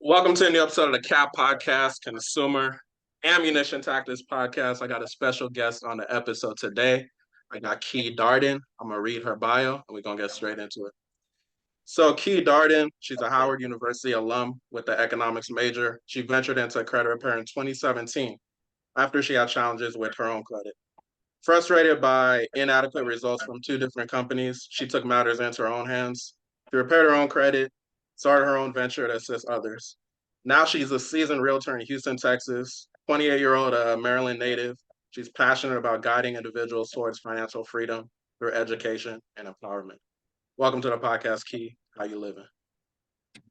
Welcome to a new episode of the CAP Podcast, Consumer Ammunition Tactics Podcast. I got a special guest on the episode today. I got Key Darden. I'm going to read her bio, and we're going to get straight into it. So Key Darden, she's a Howard University alum with the economics major. She ventured into credit repair in 2017 after she had challenges with her own credit. Frustrated by inadequate results from two different companies, she took matters into her own hands. She repaired her own credit, started her own venture to assist others. Now she's a seasoned realtor in Houston, Texas, 28-year-old Maryland native. She's passionate about guiding individuals towards financial freedom through education and empowerment. Welcome to the podcast, Key. How you living?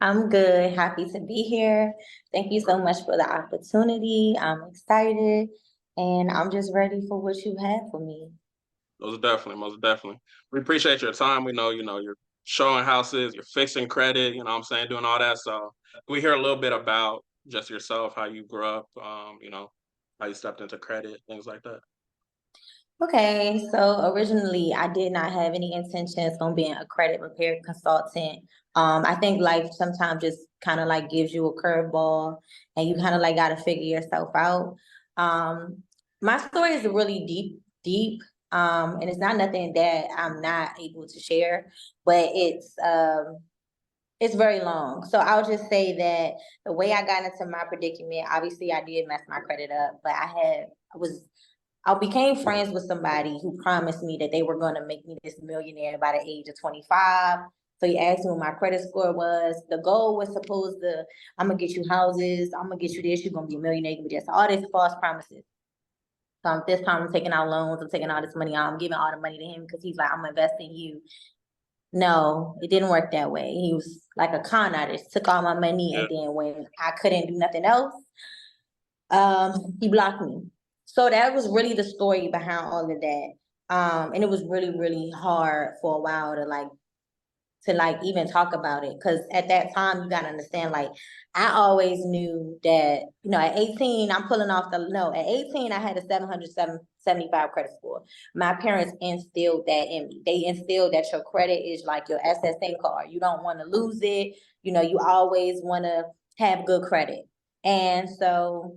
I'm good. Happy to be here. Thank you so much for the opportunity. I'm excited and I'm just ready for what you have for me. Most definitely. We appreciate your time. We know, you're showing houses, you're fixing credit, you know what I'm saying, doing all that. So we hear a little bit about just yourself, how you grew up, how you stepped into credit, things like that. Okay, so originally I did not have any intentions on being a credit repair consultant. I think life sometimes just kind of like gives you a curveball and you kind of like got to figure yourself out. My story is really deep. And it's not nothing that I'm not able to share, but it's very long. So I'll just say that the way I got into my predicament, obviously I did mess my credit up, but I became friends with somebody who promised me that they were going to make me this millionaire by the age of 25. So he asked me what my credit score was. The goal was I'm going to get you houses. I'm going to get you this. You're going to be a millionaire. Just all these false promises. So this time I'm taking out loans. I'm taking all this money out. I'm giving all the money to him because he's like, I'm going to invest in you. No, it didn't work that way. He was like a con artist, took all my money, and then when I couldn't do nothing else, he blocked me. So that was really the story behind all of that. And it was really, really hard for a while to even talk about it. Cause at that time you gotta understand, like, I always knew that, at 18, at 18, I had a 775 credit score. My parents instilled that in me. They instilled that your credit is like your SSN card. You don't want to lose it. You always want to have good credit. And so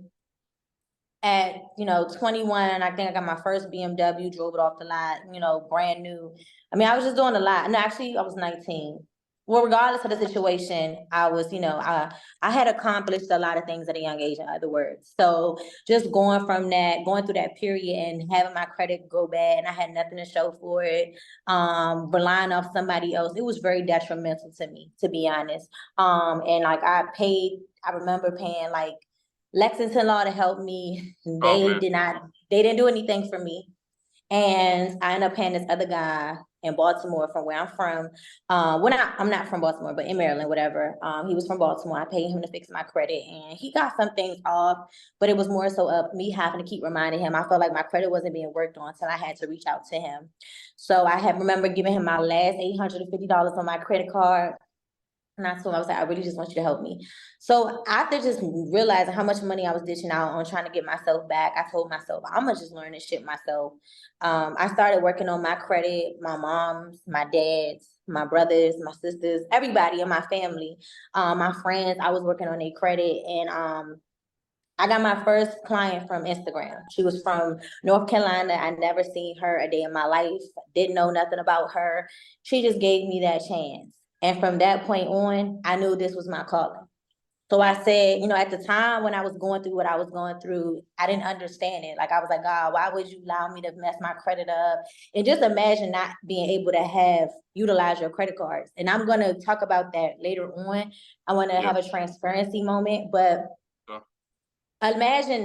at 21, I think I got my first BMW, drove it off the lot, brand new. I mean, I was just doing a lot. No, actually I was 19. Well, regardless of the situation, I was, I had accomplished a lot of things at a young age, in other words. So just going through that period and having my credit go bad and I had nothing to show for it, relying off somebody else, it was very detrimental to me, to be honest. And like I remember paying like Lexington Law to help me. They didn't do anything for me. And I ended up paying this other guy in Baltimore from where I'm from. I'm not from Baltimore, but in Maryland, whatever. He was from Baltimore. I paid him to fix my credit and he got some things off, but it was more so of me having to keep reminding him. I felt like my credit wasn't being worked on until I had to reach out to him. So I remember giving him my last $850 on my credit card. And I told him, I was like, I really just want you to help me. So after just realizing how much money I was dishing out on trying to get myself back, I told myself, I'm gonna just learn this shit myself. I started working on my credit, my mom's, my dad's, my brothers, my sisters, everybody in my family, my friends, I was working on their credit. And I got my first client from Instagram. She was from North Carolina. I never seen her a day in my life, didn't know nothing about her. She just gave me that chance. And from that point on, I knew this was my calling. So I said, at the time when I was going through what I was going through, I didn't understand it. Like I was like, God, why would you allow me to mess my credit up? And just imagine not being able to utilize your credit cards. And I'm going to talk about that later on. I want to have a transparency moment, but imagine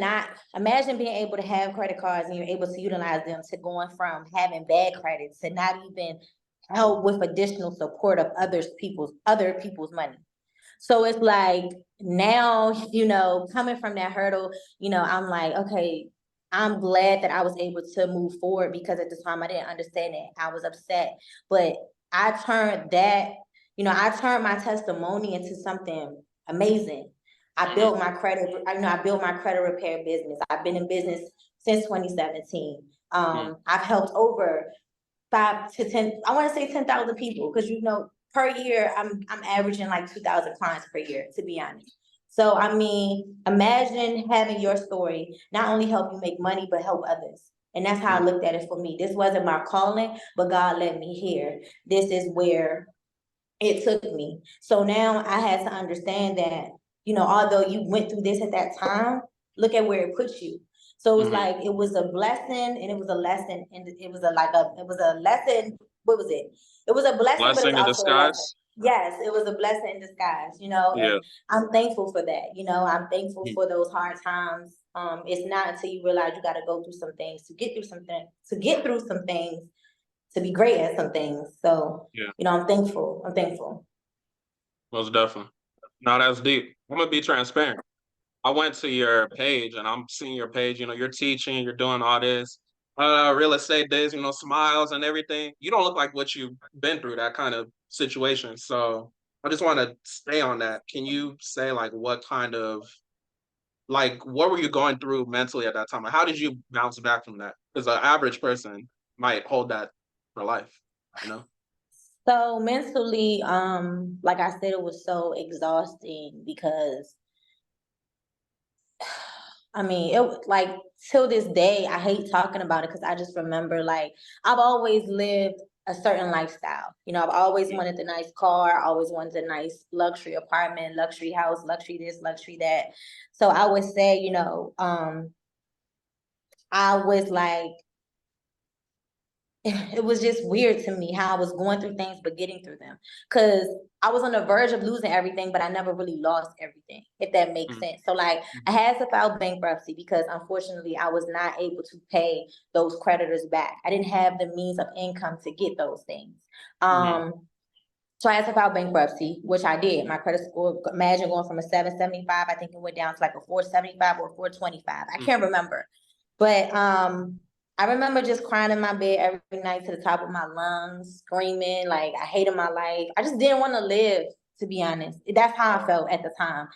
being able to have credit cards and you're able to utilize them, to going from having bad credit to not even help with additional support of other people's money. So it's like now, coming from that hurdle, I'm like, okay, I'm glad that I was able to move forward, because at the time I didn't understand it. I was upset, but I turned my testimony into something amazing. I built my credit repair business. I've been in business since 2017. I've helped over 5 to 10, I want to say 10,000 people, because per year I'm averaging like 2,000 clients per year, to be honest. So, I mean, imagine having your story not only help you make money, but help others. And that's how I looked at it for me. This wasn't my calling, but God led me here. This is where it took me. So now I had to understand that, although you went through this at that time, look at where it puts you. So it was like, it was a blessing and it was a lesson. And it was it was a lesson. What was it? It was a blessing, but it's Blessing in also a lesson. disguise. Yes, it was a blessing in disguise, Yeah. and I'm thankful for that. I'm thankful for those hard times. It's not until you realize you got to go through some things to get through something, to get through some things, to be great at some things. So, Yeah. I'm thankful. I'm thankful. Most definitely. Now that's deep. I'm gonna be transparent. I went to your page and I'm seeing your page, you're teaching, you're doing all this, real estate days, smiles and everything. You don't look like what you've been through, that kind of situation. So I just want to stay on that. Can you say like what were you going through mentally at that time? Like, how did you bounce back from that? Because an average person might hold that for life, you know? So mentally, like I said, it was so exhausting because I mean, it like till this day, I hate talking about it because I just remember like I've always lived a certain lifestyle. I've always wanted the nice car, always wanted a nice luxury apartment, luxury house, luxury this, luxury that. So I would say, I was like, it was just weird to me how I was going through things but getting through them. Cause I was on the verge of losing everything, but I never really lost everything, if that makes sense. So like I had to file bankruptcy because unfortunately I was not able to pay those creditors back. I didn't have the means of income to get those things. So I had to file bankruptcy, which I did. My credit score, imagine going from a 775, I think it went down to like a 475 or 425. I can't remember. But I remember just crying in my bed every night to the top of my lungs, screaming, like I hated my life. I just didn't want to live, to be honest. That's how I felt at the time.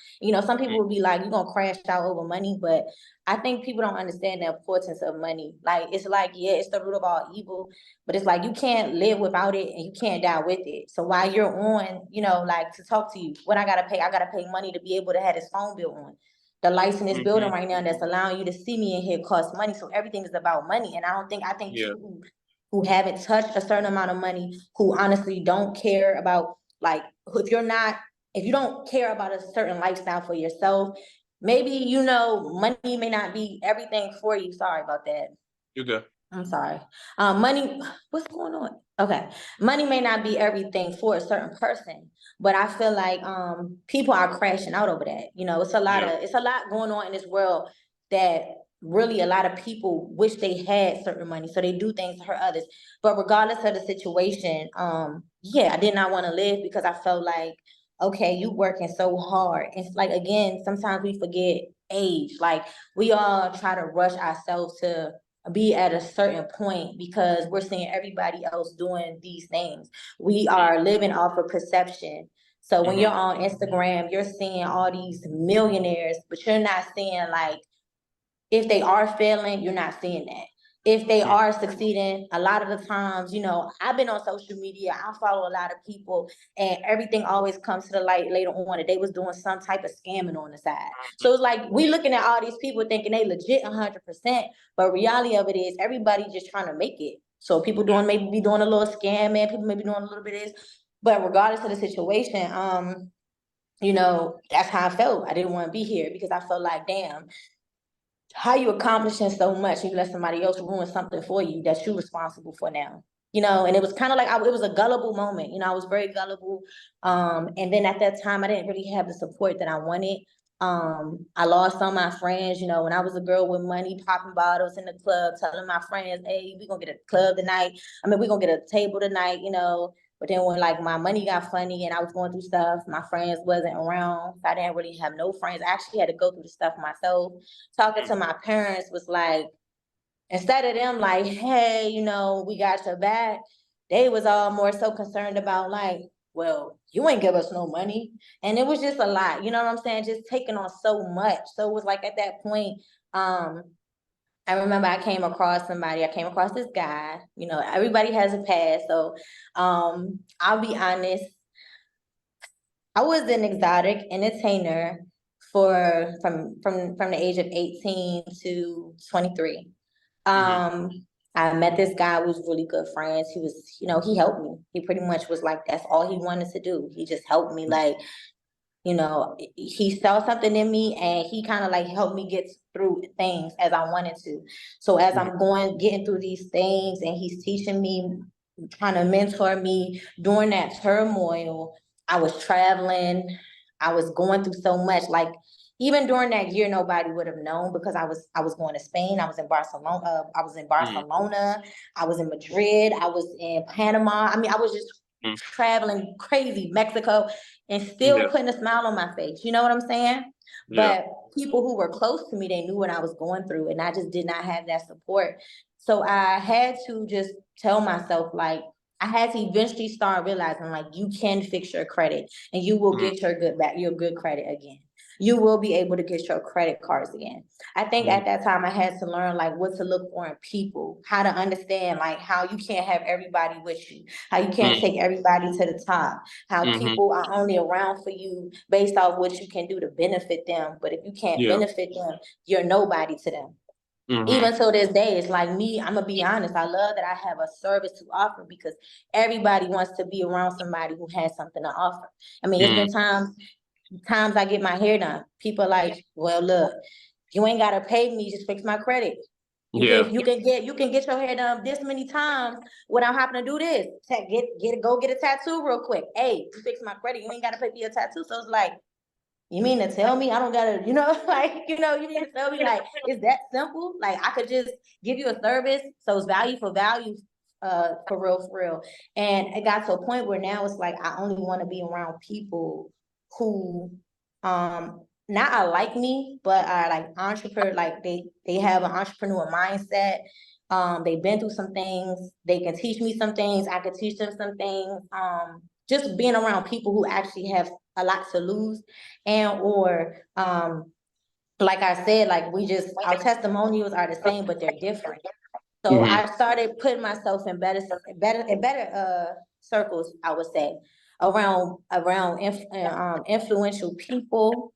Some people would be like, you're gonna crash out over money, but I think people don't understand the importance of money. Like it's like, yeah, it's the root of all evil, but it's like you can't live without it and you can't die with it. So while you're on, like to talk to you, what I gotta pay money to be able to have this phone bill on. The lights in this building right now that's allowing you to see me in here costs money. So everything is about money. And I think Yeah. people who haven't touched a certain amount of money, who honestly don't care about like if you don't care about a certain lifestyle for yourself, maybe money may not be everything for you. Sorry about that. You're good. I'm sorry. Money, what's going on? Okay. Money may not be everything for a certain person, but I feel like people are crashing out over that. It's a lot going on in this world that really a lot of people wish they had certain money. So they do things to hurt others. But regardless of the situation, yeah, I did not want to live because I felt like, okay, you working so hard. It's like again, sometimes we forget age. Like we all try to rush ourselves to be at a certain point because we're seeing everybody else doing these things. We are living off of perception. So when you're on Instagram, you're seeing all these millionaires, but you're not seeing like if they are failing, you're not seeing that. If they are succeeding, a lot of the times, I've been on social media, I follow a lot of people, and everything always comes to the light later on that they was doing some type of scamming on the side. So it's like we looking at all these people thinking they legit 100%, but reality of it is everybody just trying to make it. So people maybe be doing a little scamming, people may be doing a little bit of this, but regardless of the situation, that's how I felt. I didn't want to be here because I felt like, damn, how you accomplishing so much and you let somebody else ruin something for you that you're responsible for now. And it was kind of like it was a gullible moment. I was very gullible. And then at that time, I didn't really have the support that I wanted. I lost some of my friends. When I was a girl with money, popping bottles in the club, telling my friends, "Hey, we gonna get a club tonight. We gonna get a table tonight." But then when like my money got funny and I was going through stuff, my friends wasn't around. So I didn't really have no friends. I actually had to go through the stuff myself. Talking to my parents was like, instead of them like, hey, we got your back, they was all more so concerned about like, well, you ain't give us no money. And it was just a lot, you know what I'm saying? Just taking on so much. So it was like at that point, I remember I came across this guy, everybody has a past. So I'll be honest, I was an exotic entertainer from the age of 18 to 23. I met this guy who was really good friends. He was, he helped me. He pretty much was like, that's all he wanted to do. He just helped me. Like, he saw something in me and he kind of like helped me get through things as I wanted to. So as I'm getting through these things and he's teaching me, trying to mentor me during that turmoil, I was traveling. I was going through so much. Like, even during that year, nobody would have known because I was going to Spain. I was in Barcelona. I was in Madrid. I was in Panama. I mean, I was just traveling crazy, Mexico, and still putting a smile on my face. You know what I'm saying? Yeah. But people who were close to me, they knew what I was going through, and I just did not have that support. So I had to just tell myself, like, I had to eventually start realizing, like, you can fix your credit and you will get your good credit again. You will be able to get your credit cards again. I think at that time I had to learn, like, what to look for in people, how to understand, like, how you can't have everybody with you, how you can't take everybody to the top, how people are only around for you based off what you can do to benefit them. But if you can't benefit them, you're nobody to them. Even to this day, it's like me, I'm gonna be honest, I love that I have a service to offer because everybody wants to be around somebody who has something to offer. I mean, it's been times I get my hair done. People are like, well, look, you ain't gotta pay me, just fix my credit. You can get your hair done this many times without having to do this. Go get a tattoo real quick. Hey, you fix my credit, you ain't gotta pay for your tattoo. So it's like, you mean to tell me I don't gotta, you mean to tell me, like, it's that simple? Like, I could just give you a service, so it's value for value, for real. And it got to a point where now it's like, I only want to be around people who, not are like me, but are like entrepreneur, like they have an entrepreneur mindset. They've been through some things. They can teach me some things. I can teach them some things. Just being around people who actually have a lot to lose, and or like I said, like, our testimonials are the same, but they're different. So I started putting myself in better circles, I would say, around influential people.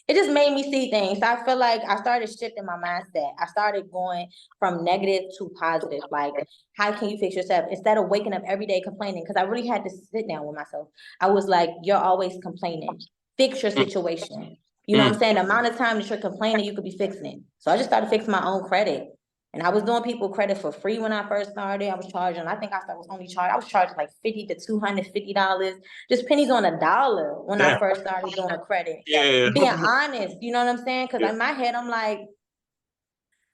It just made me see things. I feel like I started shifting my mindset. I started going from negative to positive. Like, how can you fix yourself? Instead of waking up every day complaining, because I really had to sit down with myself. I was like, you're always complaining. Fix your situation. You know what I'm saying? The amount of time that you're complaining, you could be fixing it. So I just started fixing my own credit. And I was doing people credit for free when I first started. I was charging like $50 to $250, just pennies on a dollar when I first started doing credit. Being honest, you know what I'm saying? Because in my head, I'm like,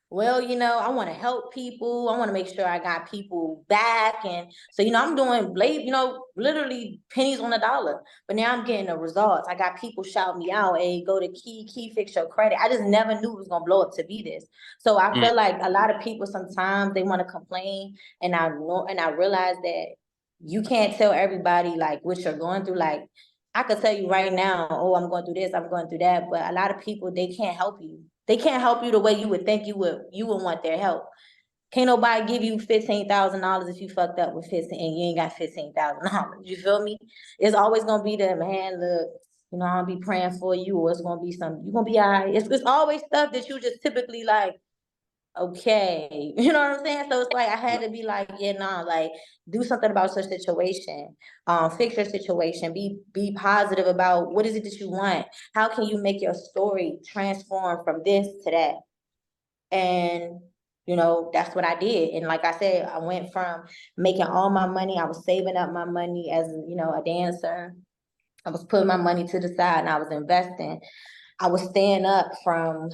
well, I want to help people. I want to make sure I got people back. And so, I'm doing literally pennies on a dollar. But now I'm getting the results. I got people shouting me out, hey, go to Key, fix your credit. I just never knew it was going to blow up to be this. So I feel like a lot of people sometimes they want to complain. And I realize that you can't tell everybody like what you're going through. Like, I could tell you right now, oh, I'm going through this, I'm going through that. But a lot of people, they can't help you. They can't help you the way you would think you would want their help. Can't nobody give you $15,000 if you fucked up with 15 and you ain't got $15,000. You feel me? It's always gonna be the man, look, I'll be praying for you, or it's gonna be something, you're gonna be all right. It's always stuff that you just typically like, okay, you know what I'm saying? So it's like I had to be like, like, do something about your situation, fix your situation, be positive about what is it that you want. How can you make your story transform from this to that? And that's what I did. And like I said, I went from making all my money, I was saving up my money as a dancer. I was putting my money to the side and I was investing. I was staying up from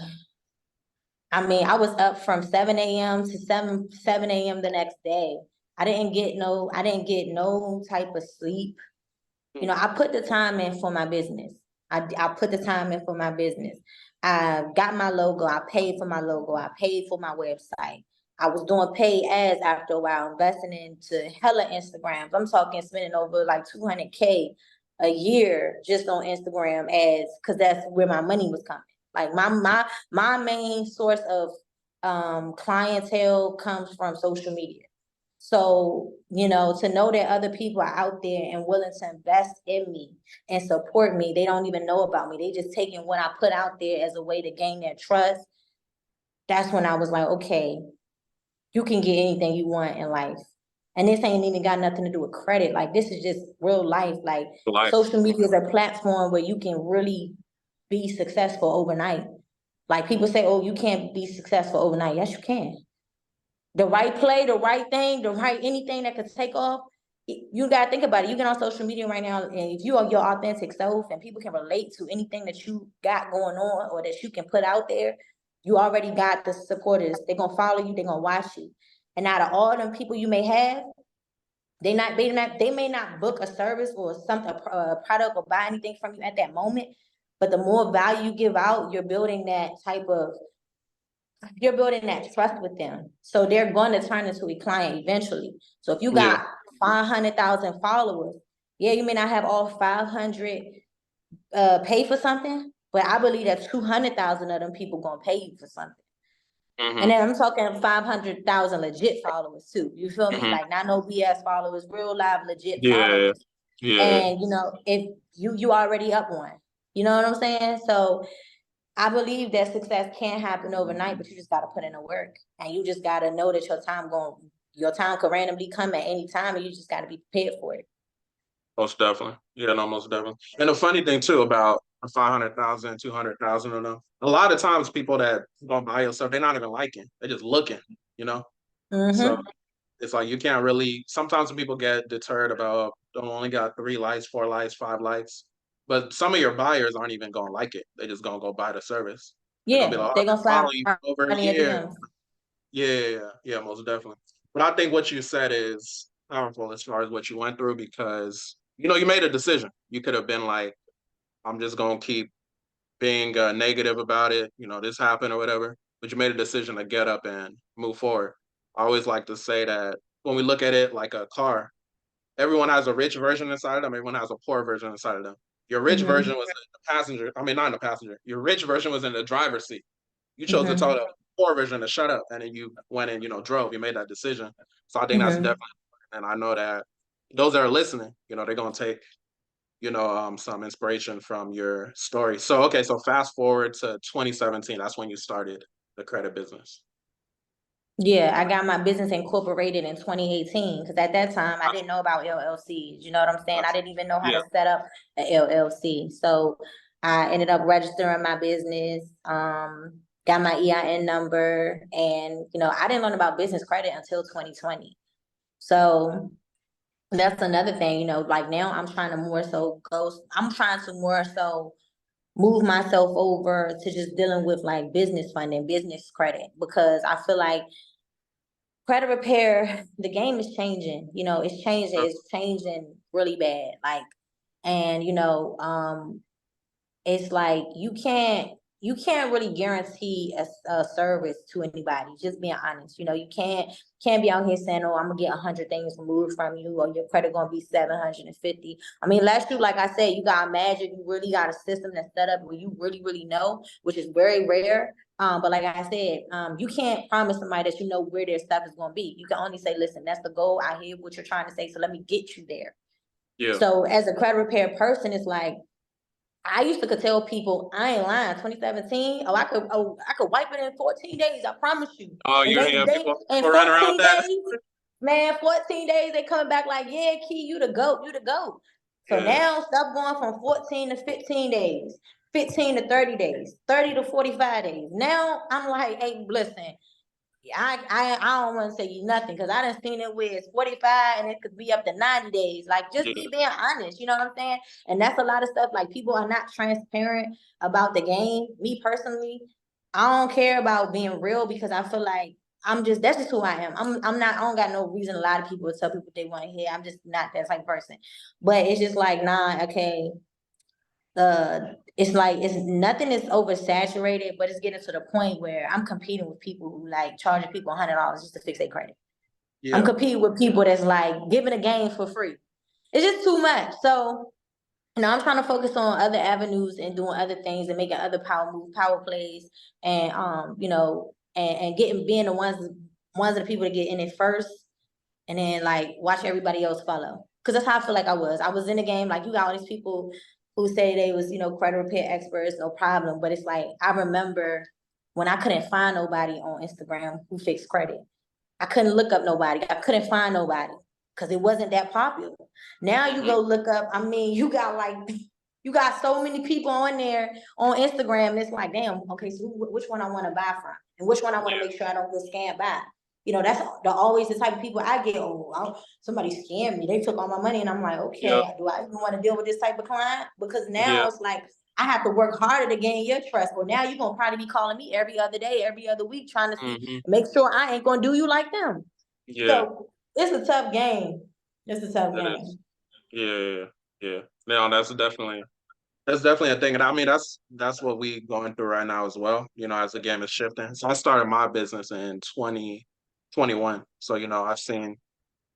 I was up from 7 a.m. to 7 a.m. the next day. I didn't get no type of sleep. I put the time in for my business. I put the time in for my business. I got my logo. I paid for my logo. I paid for my website. I was doing paid ads after a while, investing into hella Instagrams. I'm talking spending over like $200K a year just on Instagram ads, because that's where my money was coming. Like my main source of clientele comes from social media. So, you know, to know that other people are out there and willing to invest in me and support me, they don't even know about me. They just taking what I put out there as a way to gain their trust. That's when I was like, okay, you can get anything you want in life. And this ain't even got nothing to do with credit. Like, this is just real life. Like, Life. social media is a platform where you can really be successful overnight. Like, people say, oh, you can't be successful overnight. Yes, you can. The right play, the right thing, the right anything that could take off. You gotta think about it. You get on social media right now, and if you are your authentic self and people can relate to anything that you got going on or that you can put out there, you already got the supporters. They're gonna follow you, they're gonna watch you. And out of all them people you may have, they may not book a service or something, a product or buy anything from you at that moment. But the more value you give out, you're building that trust with them. So they're going to turn into a client eventually. So if you Yeah. got 500,000 followers, yeah, you may not have all 500 pay for something, but I believe that 200,000 of them people gonna pay you for something. And then I'm talking 500,000 legit followers too. You feel me? Like, not no BS followers, real live legit Yeah. followers. Yeah. And you know, if you already up one, you know what I'm saying? So I believe that success can happen overnight, but you just gotta put in the work, and you just gotta know that your time could randomly come at any time, and you just gotta be prepared for it. Most definitely. Yeah, no, most definitely. And the funny thing too about 500,000, 200,000 of them, a lot of times people that gonna buy your stuff, they're not even liking. They're just looking, you know? So Mm-hmm. it's like you can't really sometimes people get deterred about don't only got 3 likes, 4 likes, 5 likes. But some of your buyers aren't even gonna like it. They just gonna go buy the service. They're gonna be Yeah, like, oh, they I've been gonna slide following you for over a in your year. DMs. Yeah, yeah, yeah, yeah, most definitely. But I think what you said is powerful as far as what you went through because you made a decision. You could have been like, I'm just gonna keep being negative about it. This happened or whatever. But you made a decision to get up and move forward. I always like to say that when we look at it like a car, everyone has a rich version inside of them. Everyone has a poor version inside of them. Your rich version Mm-hmm. was in the passenger. I mean, not in the passenger. Your rich version was in the driver's seat. You chose to tell Mm-hmm. the poor version to shut up, and then you went and drove. You made that decision. So I think that's Mm-hmm. definitely, and I know that those that are listening, they're gonna take some inspiration from your story. So okay, so fast forward to 2017. That's when you started the credit business. Yeah, I got my business incorporated in 2018 because at that time I Gotcha. didn't know about LLCs. You know what I'm saying? I Gotcha. didn't even know how Yeah. to set up an LLC. So I ended up registering my business, got my EIN number, and I didn't learn about business credit until 2020. So that's another thing, like now I'm trying to more so move myself over to just dealing with like business funding, business credit, because I feel like credit repair, the game is changing. It's changing really bad. Like, and it's like you can't really guarantee a service to anybody. Just being honest, you can't be out here saying, "Oh, I'm gonna get 100 things removed from you," or your credit gonna be 750. I mean, last year, like I said, you got magic. You really got a system that's set up where you really, really know, which is very rare. But like I said, you can't promise somebody that you know where their stuff is gonna be. You can only say, "Listen, that's the goal. I hear what you're trying to say, so let me get you there." Yeah. So as a credit repair person, it's like I used to could tell people, I ain't lying, 2017, I could wipe it in 14 days, I promise you. Oh, And you're they yeah. they in People run around 14 that. days, man, 14 days they coming back like, yeah, Key, you the GOAT, you the GOAT. So Yeah. now stuff going from 14 to 15 days, 15 to 30 days, 30 to 45 days. Now I'm like, hey, listen, I don't want to say you nothing because I done seen it where it's 45 and it could be up to 90 days. Like, just Yeah. be being honest, you know what I'm saying? And that's a lot of stuff. Like, people are not transparent about the game. Me personally, I don't care about being real because I feel like that's just who I am. I'm not, I don't got no reason a lot of people tell people what they want to hear. I'm just not that type of person. But it's just like, nah, okay, it's like it's nothing is oversaturated, but it's getting to the point where I'm competing with people who like charging people $100 just to fix their credit. I'm Yeah. competing with people that's like giving a game for free. It's just too much. So I'm trying to focus on other avenues and doing other things and making other power plays, and and getting being the ones of the people to get in it first. and then like watch everybody else follow. Cause that's how I feel like I was. I was in the game, like you got all these people who say they was, credit repair experts, no problem. But it's like, I remember when I couldn't find nobody on Instagram who fixed credit. I couldn't look up nobody. I couldn't find nobody because it wasn't that popular. Now you go look up, I mean, you got so many people on there on Instagram. It's like, damn, okay, so which one I want to buy from and which one I want to make sure I don't get scammed by. That's always the type of people I get. Somebody scammed me. They took all my money, and I'm like, okay, do I even want to deal with this type of client? Because now it's like I have to work harder to gain your trust. Well, now you're gonna probably be calling me every other day, every other week, trying to see, make sure I ain't gonna do you like them. So it's a tough game. It's a tough game. Yeah. No, that's definitely a thing, and I mean that's what we going through right now as well. As the game is shifting. So I started my business in 2021. So I've seen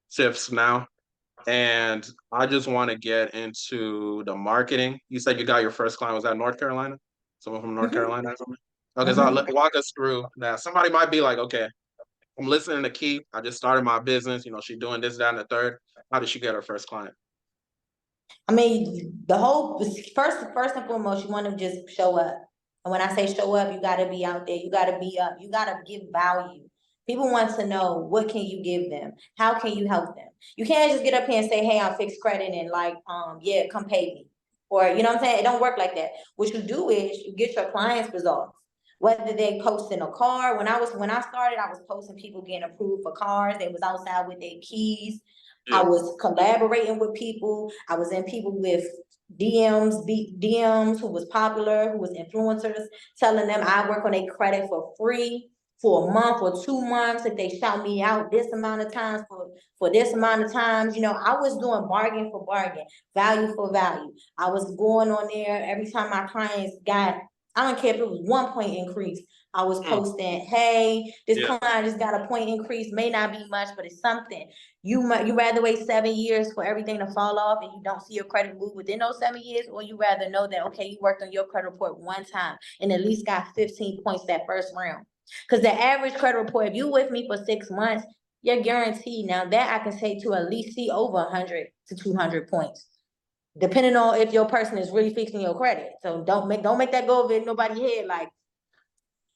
shifts now, and I just want to get into the marketing. You said you got your first client, was that North Carolina? Someone from North Carolina or something? Okay, so walk us through that. Somebody might be like, okay, I'm listening to Key. I just started my business. She's doing this, that, and the third. How did she get her first client? I mean, the whole first and foremost, you want to just show up. And when I say show up, you got to be out there. You got to be up. You got to give value. People want to know, what can you give them? How can you help them? You can't just get up here and say, hey, I'm fixed credit and like, come pay me. Or, you know what I'm saying? It don't work like that. What you do is you get your clients results. Whether they posting a car. When I started, I was posting people getting approved for cars. They was outside with their keys. I was collaborating with people. I was in people with DMs who was popular, who was influencers, telling them I work on a credit for free for a month or 2 months if they shout me out this amount of times for this amount of times. I was doing bargain for bargain, value for value. I was going on there every time my clients got, I don't care if it was 1 point increase. I was posting, hey, this client just got a point increase, may not be much, but it's something. You rather wait 7 years for everything to fall off and you don't see your credit move within those 7 years, or you rather know that, okay, you worked on your credit report one time and at least got 15 points that first round. Because the average credit report, if you with me for 6 months, you're guaranteed now that I can say to at least see over 100 to 200 points, depending on if your person is really fixing your credit. So don't make that go over nobody's head. Like,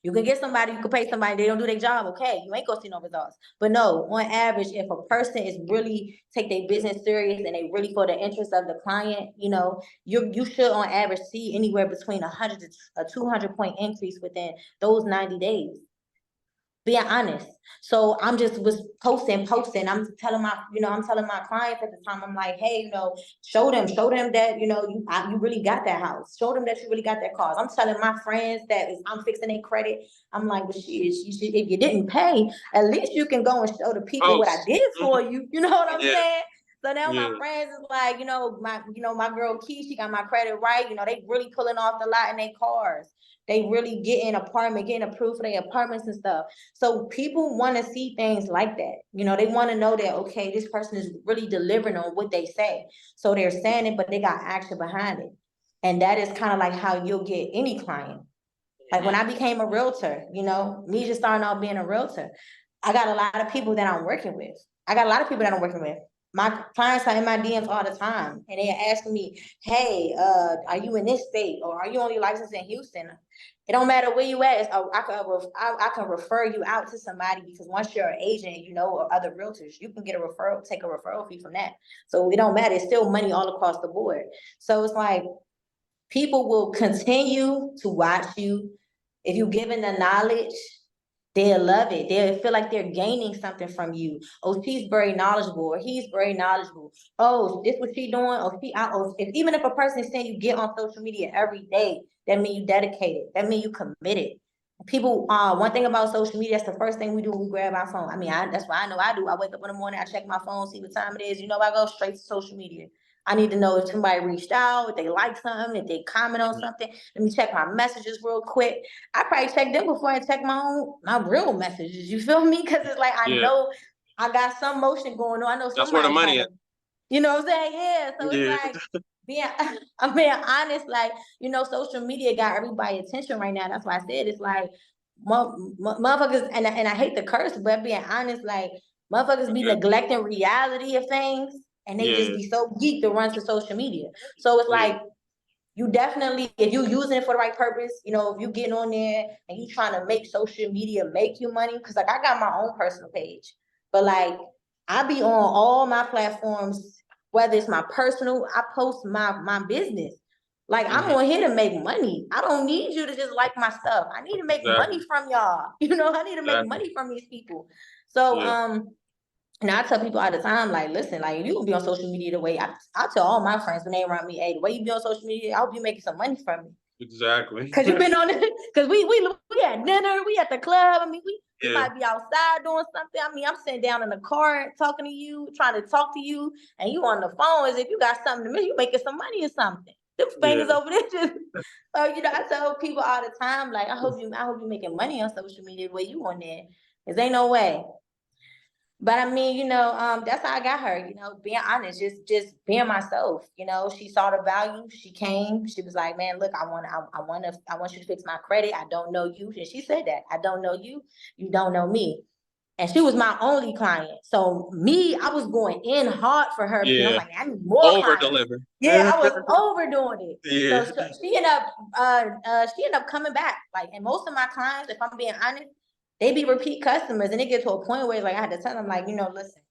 you can get somebody, you can pay somebody, they don't do their job, okay, you ain't gonna see no results. But no, on average, if a person is really take their business serious and they really for the interest of the client, you should on average see anywhere between 100 to a 200 point increase within those 90 days. Being honest. So I'm just was posting. I'm telling my clients at the time, I'm like, hey, show them that, you really got that house. Show them that you really got that car. I'm telling my friends that I'm fixing their credit. I'm like, well, if you didn't pay, at least you can go and show the people what I did for you. You know what I'm saying? So now my friends is like, my girl Key, she got my credit right. They really pulling off the lot in their cars. They really getting approved for their apartments and stuff. So people want to see things like that. They want to know that, okay, this person is really delivering on what they say. So they're saying it, but they got action behind it. And that is kind of like how you'll get any client. Like when I became a realtor, me just starting out being a realtor, I got a lot of people that I'm working with. My clients are in my DMs all the time, and they're asking me, hey, are you in this state, or are you only licensed in Houston? It don't matter where you at. I can refer you out to somebody, because once you're an agent, or other realtors, you can get take a referral fee from that. So it don't matter. It's still money all across the board. So it's like people will continue to watch you. If you're given the knowledge, they'll love it. They'll feel like they're gaining something from you. Oh, she's very knowledgeable, or he's very knowledgeable. Oh, this what she doing? Even if a person is saying you get on social media every day, that means you dedicated. That means you committed. People, one thing about social media, that's the first thing we do when we grab our phone. I mean, that's what I know I do. I wake up in the morning, I check my phone, see what time it is. I go straight to social media. I need to know if somebody reached out, if they like something, if they comment on something. Let me check my messages real quick. I probably check them before I check my real messages. You feel me? Because it's like, I know I got some motion going on. I know that's where the money is. You know what I'm saying? Yeah. So it's like I'm being honest. Like, social media got everybody's attention right now. That's why I said it's like motherfuckers, and I hate the curse, but being honest, like, Motherfuckers be neglecting reality of things, and they just be so geek to run to social media. So it's like, you definitely, if you using it for the right purpose, you know, if you getting on there and you trying to make social media make you money, because like I got my own personal page, but like I be on all my platforms, whether it's my personal, I post my business. Like I'm on here to make money. I don't need you to just like my stuff. I need to make money from y'all. You know, I need to make money from these people. So and I tell people all the time, like, listen, like, if you gonna be on social media the way I tell all my friends when they around me, hey, the way you be on social media, I hope you making some money from me. Exactly. Cause you've been on it, cause we at dinner, we at the club. I mean, we might be outside doing something. I mean, I'm sitting down in the car talking to you, trying to talk to you, and you on the phone as if you got something to me, you making some money or something. Them fingers over there just so you know, I tell people all the time, like, I hope you making money on social media the way you on there. Cause ain't no way. But I mean, you know, that's how I got her, you know, being honest, just being myself, you know, she saw the value, she came, she was like, man, look, I want you to fix my credit. I don't know you. And she said that, I don't know you, you don't know me. And she was my only client. So me, I was going in hard for her because I'm like, I need more over clients. deliver. Yeah, I was overdoing it. So she ended up coming back. Like, and most of my clients, if I'm being honest, they be repeat customers, and it gets to a point where like I had to tell them, like, you know, listen,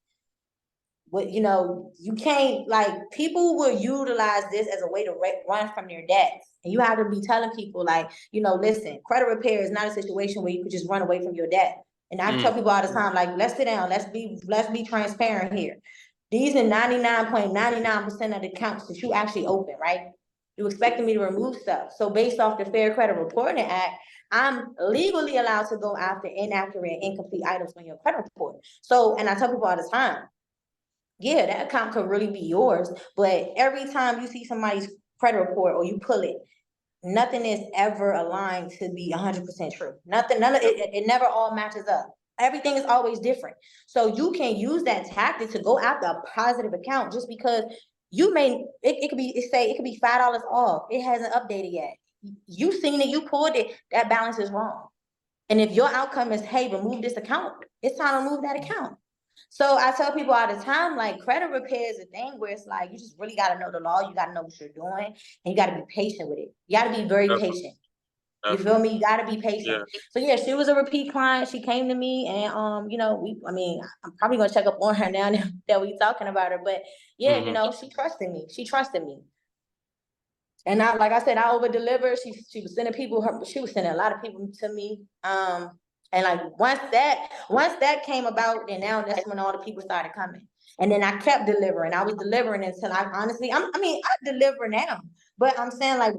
what you know, you can't, like, people will utilize this as a way to run from their debts. And you have to be telling people, like, you know, listen, credit repair is not a situation where you could just run away from your debt. And I tell people all the time, like, let's sit down, let's be transparent here. These are 99.99% of the accounts that you actually open, right? You expecting me to remove stuff. So based off the Fair Credit Reporting Act, I'm legally allowed to go after inaccurate and incomplete items on your credit report. So, and I tell people all the time, yeah, that account could really be yours, but every time you see somebody's credit report or you pull it, nothing is ever aligned to be 100% true. None of it never all matches up. Everything is always different. So you can use that tactic to go after a positive account just because you may, it could be $5 off. It hasn't updated yet. You seen it, you pulled it, that balance is wrong. And if your outcome is, hey, remove this account, it's time to remove that account. So I tell people all the time, like, credit repair is a thing where it's like, you just really got to know the law. You got to know what you're doing, and you got to be patient with it. You got to be very patient. You feel me? You got to be patient. So yeah, she was a repeat client. She came to me, and you know, I'm probably gonna check up on her now that we talking about her. But yeah, you know, she trusted me. She trusted me. And like I said, I over delivered. She was sending people she was sending a lot of people to me. And like once that came about, then now that's when all the people started coming. And then I kept delivering. I was delivering until I deliver now. But I'm saying, like,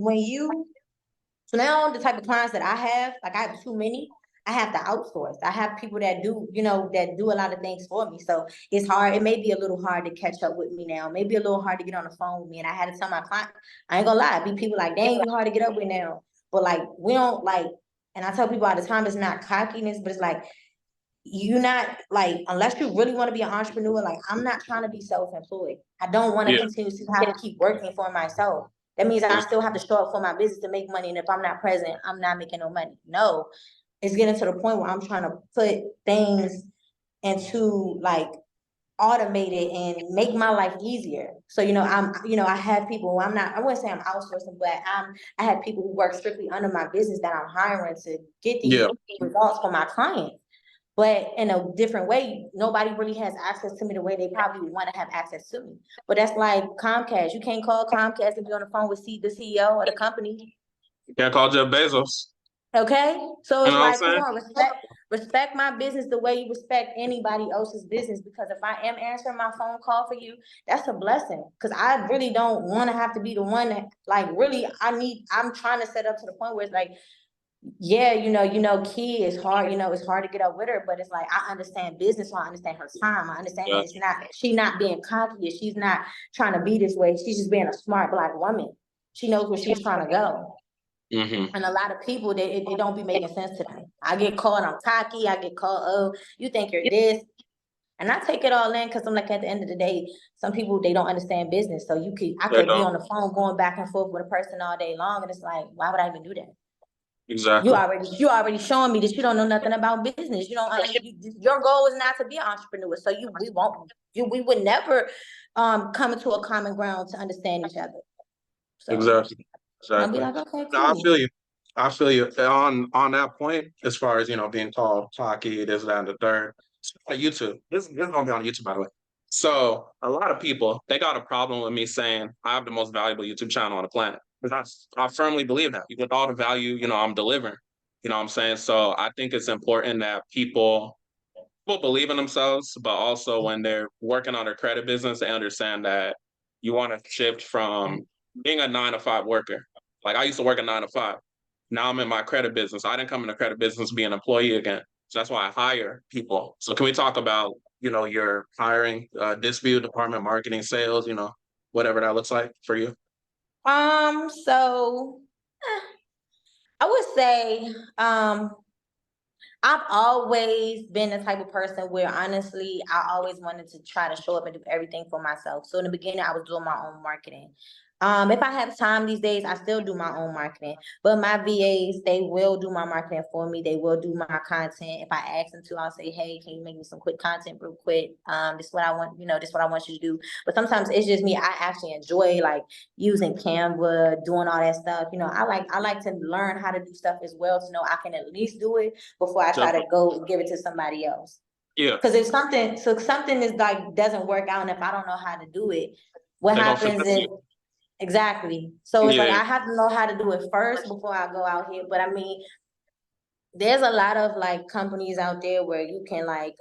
so now the type of clients that I have, like, I have too many. I have to outsource. I have people that do, you know, that do a lot of things for me. So it's hard. It may be a little hard to catch up with me now. Maybe a little hard to get on the phone with me. And I had to tell my client, I ain't gonna lie, be people like, dang, you hard to get up with now. But like, we don't like, and I tell people all the time, it's not cockiness, but it's like, you're not, like, unless you really want to be an entrepreneur, like, I'm not trying to be self-employed. I don't want to continue to have to keep working for myself. That means I still have to show up for my business to make money. And if I'm not present, I'm not making no money. No, it's getting to the point where I'm trying to put things into, like, automated and make my life easier. So, you know, I have people who I wouldn't say I'm outsourcing, but I have people who work strictly under my business that I'm hiring to get these results for my clients. But in a different way, nobody really has access to me the way they probably would want to have access to me. But that's like Comcast. You can't call Comcast and be on the phone with the CEO of the company. You can't call Jeff Bezos. Okay, so it's like, come on, respect my business the way you respect anybody else's business. Because if I am answering my phone call for you, that's a blessing. Because I really don't want to have to be the one that, like, really, I'm trying to set up to the point where it's like, yeah, you know, Key is hard, you know, it's hard to get up with her, but it's like, I understand business, so I understand her time. I understand that she's not being cocky, she's not trying to be this way. She's just being a smart Black woman. She knows where she's trying to go. And a lot of people, it don't be making sense to them. I get called, I'm cocky. I get called, oh, you think you're this. And I take it all in because I'm like, at the end of the day, some people, they don't understand business. So I could be on the phone going back and forth with a person all day long. And it's like, why would I even do that? Exactly. You already showing me that you don't know nothing about business. You don't. Your goal is not to be an entrepreneur. So we would never come into a common ground to understand each other. So Exactly. I'll be Exactly. like, okay, No, I cool. feel you. I feel you on that point. As far as being called cocky, this, that, and the third. It's on YouTube. This is gonna be on YouTube, by the way. So a lot of people they got a problem with me saying I have the most valuable YouTube channel on the planet. Because I firmly believe that with all the value I'm delivering. You know what I'm saying? So I think it's important that people believe in themselves, but also when they're working on their credit business, they understand that you want to shift from being a 9 to 5 worker. Like I used to work a 9 to 5. Now I'm in my credit business. I didn't come in the credit business to be an employee again. So that's why I hire people. So can we talk about, your hiring, dispute department, marketing, sales, whatever that looks like for you? So I would say, I've always been the type of person where honestly, I always wanted to try to show up and do everything for myself. So in the beginning, I was doing my own marketing. If I have time these days, I still do my own marketing. But my VAs, they will do my marketing for me. They will do my content. If I ask them to, I'll say, hey, can you make me some quick content real quick? This is what I want, this is what I want you to do. But sometimes it's just me. I actually enjoy like using Canva, doing all that stuff. I like to learn how to do stuff as well to know I can at least do it before I try Jump to in. go give it to somebody else. Yeah, Because if something is like doesn't work out, and if I don't know how to do it, what they're gonna flip happens it to is you. exactly. So it's like Yeah, I have to know how to do it first before I go out here. But I mean, there's a lot of like companies out there where you can like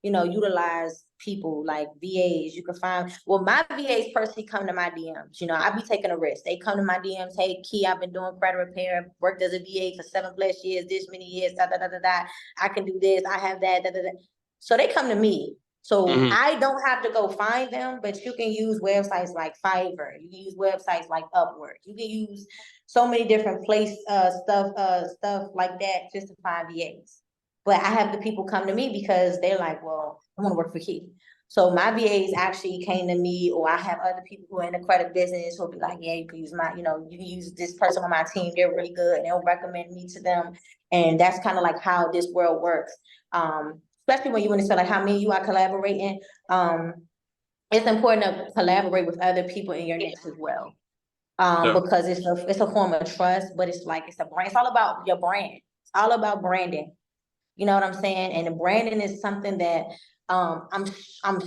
utilize people like VAs. You can find my VAs personally come to my DMs. I be taking a risk. They come to my DMs, hey Key, I've been doing credit repair, worked as a VA for 7+ years, this many years, da da da da da. I can do this, I have that, da da da. So they come to me. So hmm, I don't have to go find them, but you can use websites like Fiverr. You can use websites like Upwork. You can use so many different stuff like that just to find VAs. But I have the people come to me because they're like, well, I want to work for Key. So my VAs actually came to me, or I have other people who are in the credit business who'll be like, yeah, you can use you can use this person on my team. They're really good, and they'll recommend me to them. And that's kind of like how this world works. Especially when you want to say like how many you are collaborating. Um, it's important to collaborate with other people in your niche as well, yeah, because it's a form of trust, but it's like it's a brand. It's all about your brand. It's all about branding. You know what I'm saying? And the branding is something that I'm I'm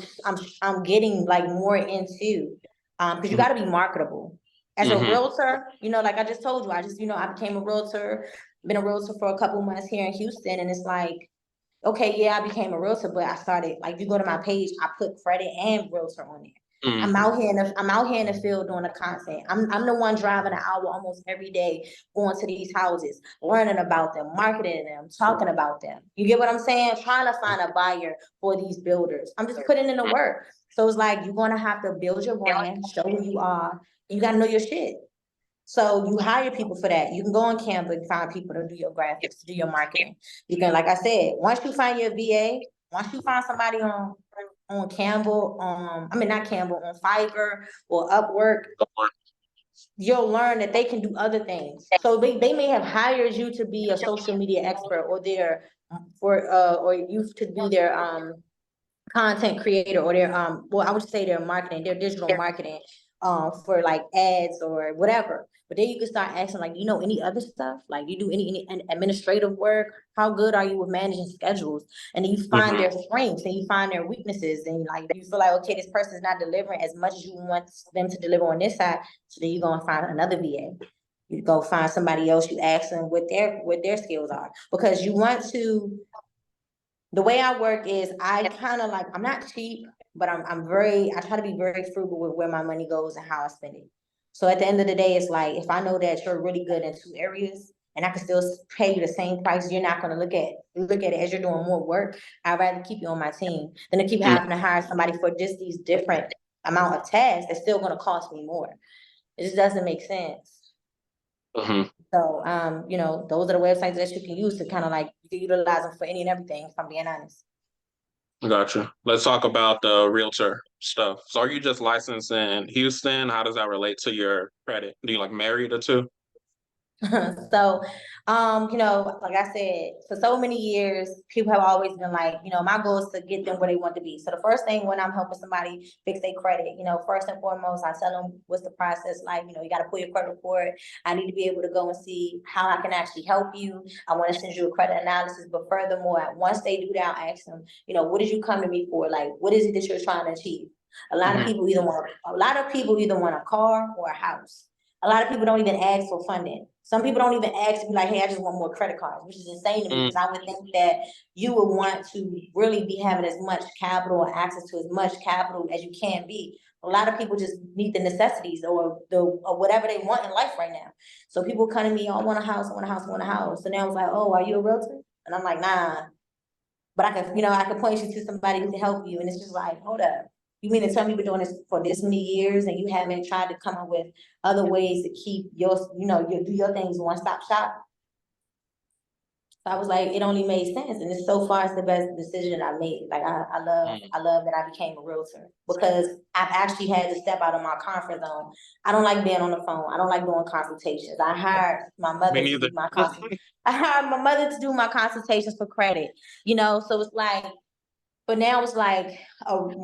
I'm getting like more into, because you got to be marketable as a hmm, realtor. Like I just told you, I became a realtor. Been a realtor for a couple months here in Houston, and it's like, okay, yeah, I became a realtor, but I started like you go to my page, I put credit and realtor on there. hmm. I'm out here in the field doing the content. I'm the one driving an hour almost every day, going to these houses, learning about them, marketing them, talking about them. You get what I'm saying? Trying to find a buyer for these builders. I'm just putting in the work. So it's like you're gonna have to build your brand, show who you are, and you gotta know your shit. So you hire people for that. You can go on Canva and find people to do your graphics, to do your marketing. You can, like I said, once you find your VA, once you find somebody on Canva, I mean not Canva, on Fiverr or Upwork, you'll learn that they can do other things. So they may have hired you to be a social media expert, or or you to be their content creator, or their I would say their marketing, their digital marketing, for like ads or whatever. But then you can start asking like, any other stuff? Like you do any administrative work? How good are you with managing schedules? And then you find Hmm. their strengths and you find their weaknesses, and like you feel like, okay, this person is not delivering as much as you want them to deliver on this side. So then you go and find another VA. You go find somebody else, you ask them what their skills are, because you want to. The way I work is I kind of like, I'm not cheap, but I try to be very frugal with where my money goes and how I spend it. So at the end of the day, it's like, if I know that you're really good in two areas and I can still pay you the same price, you're not going to look at it as you're doing more work. I'd rather keep you on my team than to keep having to hire somebody for just these different amount of tasks that's still going to cost me more. It just doesn't make sense. Hmm. So, those are the websites that you can use to kind of like, you can utilize them for any and everything, if I'm being honest. Gotcha. Let's talk about the realtor stuff. So are you just licensed in Houston? How does that relate to your credit? Do you like marry the two? So, like I said, for so many years, people have always been like, my goal is to get them where they want to be. So the first thing when I'm helping somebody fix their credit, first and foremost, I tell them what's the process like. You got to pull your credit report. I need to be able to go and see how I can actually help you. I want to send you a credit analysis. But furthermore, once they do that, I ask them, what did you come to me for? Like, what is it that you're trying to achieve? A lot of people either want a car or a house. A lot of people don't even ask for funding. Some people don't even ask to be like, hey, I just want more credit cards, which is insane to me because I would think that you would want to really be having as much capital or access to as much capital as you can be. A lot of people just need the necessities or whatever they want in life right now. So people come to me, oh, I want a house, I want a house, I want a house. So now it's like, oh, are you a realtor? And I'm like, nah. But I can point you to somebody who can help you. And it's just like, hold up. You mean to tell me you've been doing this for this many years and you haven't tried to come up with other ways to keep your, do your things one-stop shop? So I was like, it only made sense. And it's so far it's the best decision I made. Like I love that I became a realtor because I've actually had to step out of my comfort zone. I don't like being on the phone. I don't like doing consultations. I hired my mother to do my I hired my mother to do my consultations for credit, so it's like, but now it's like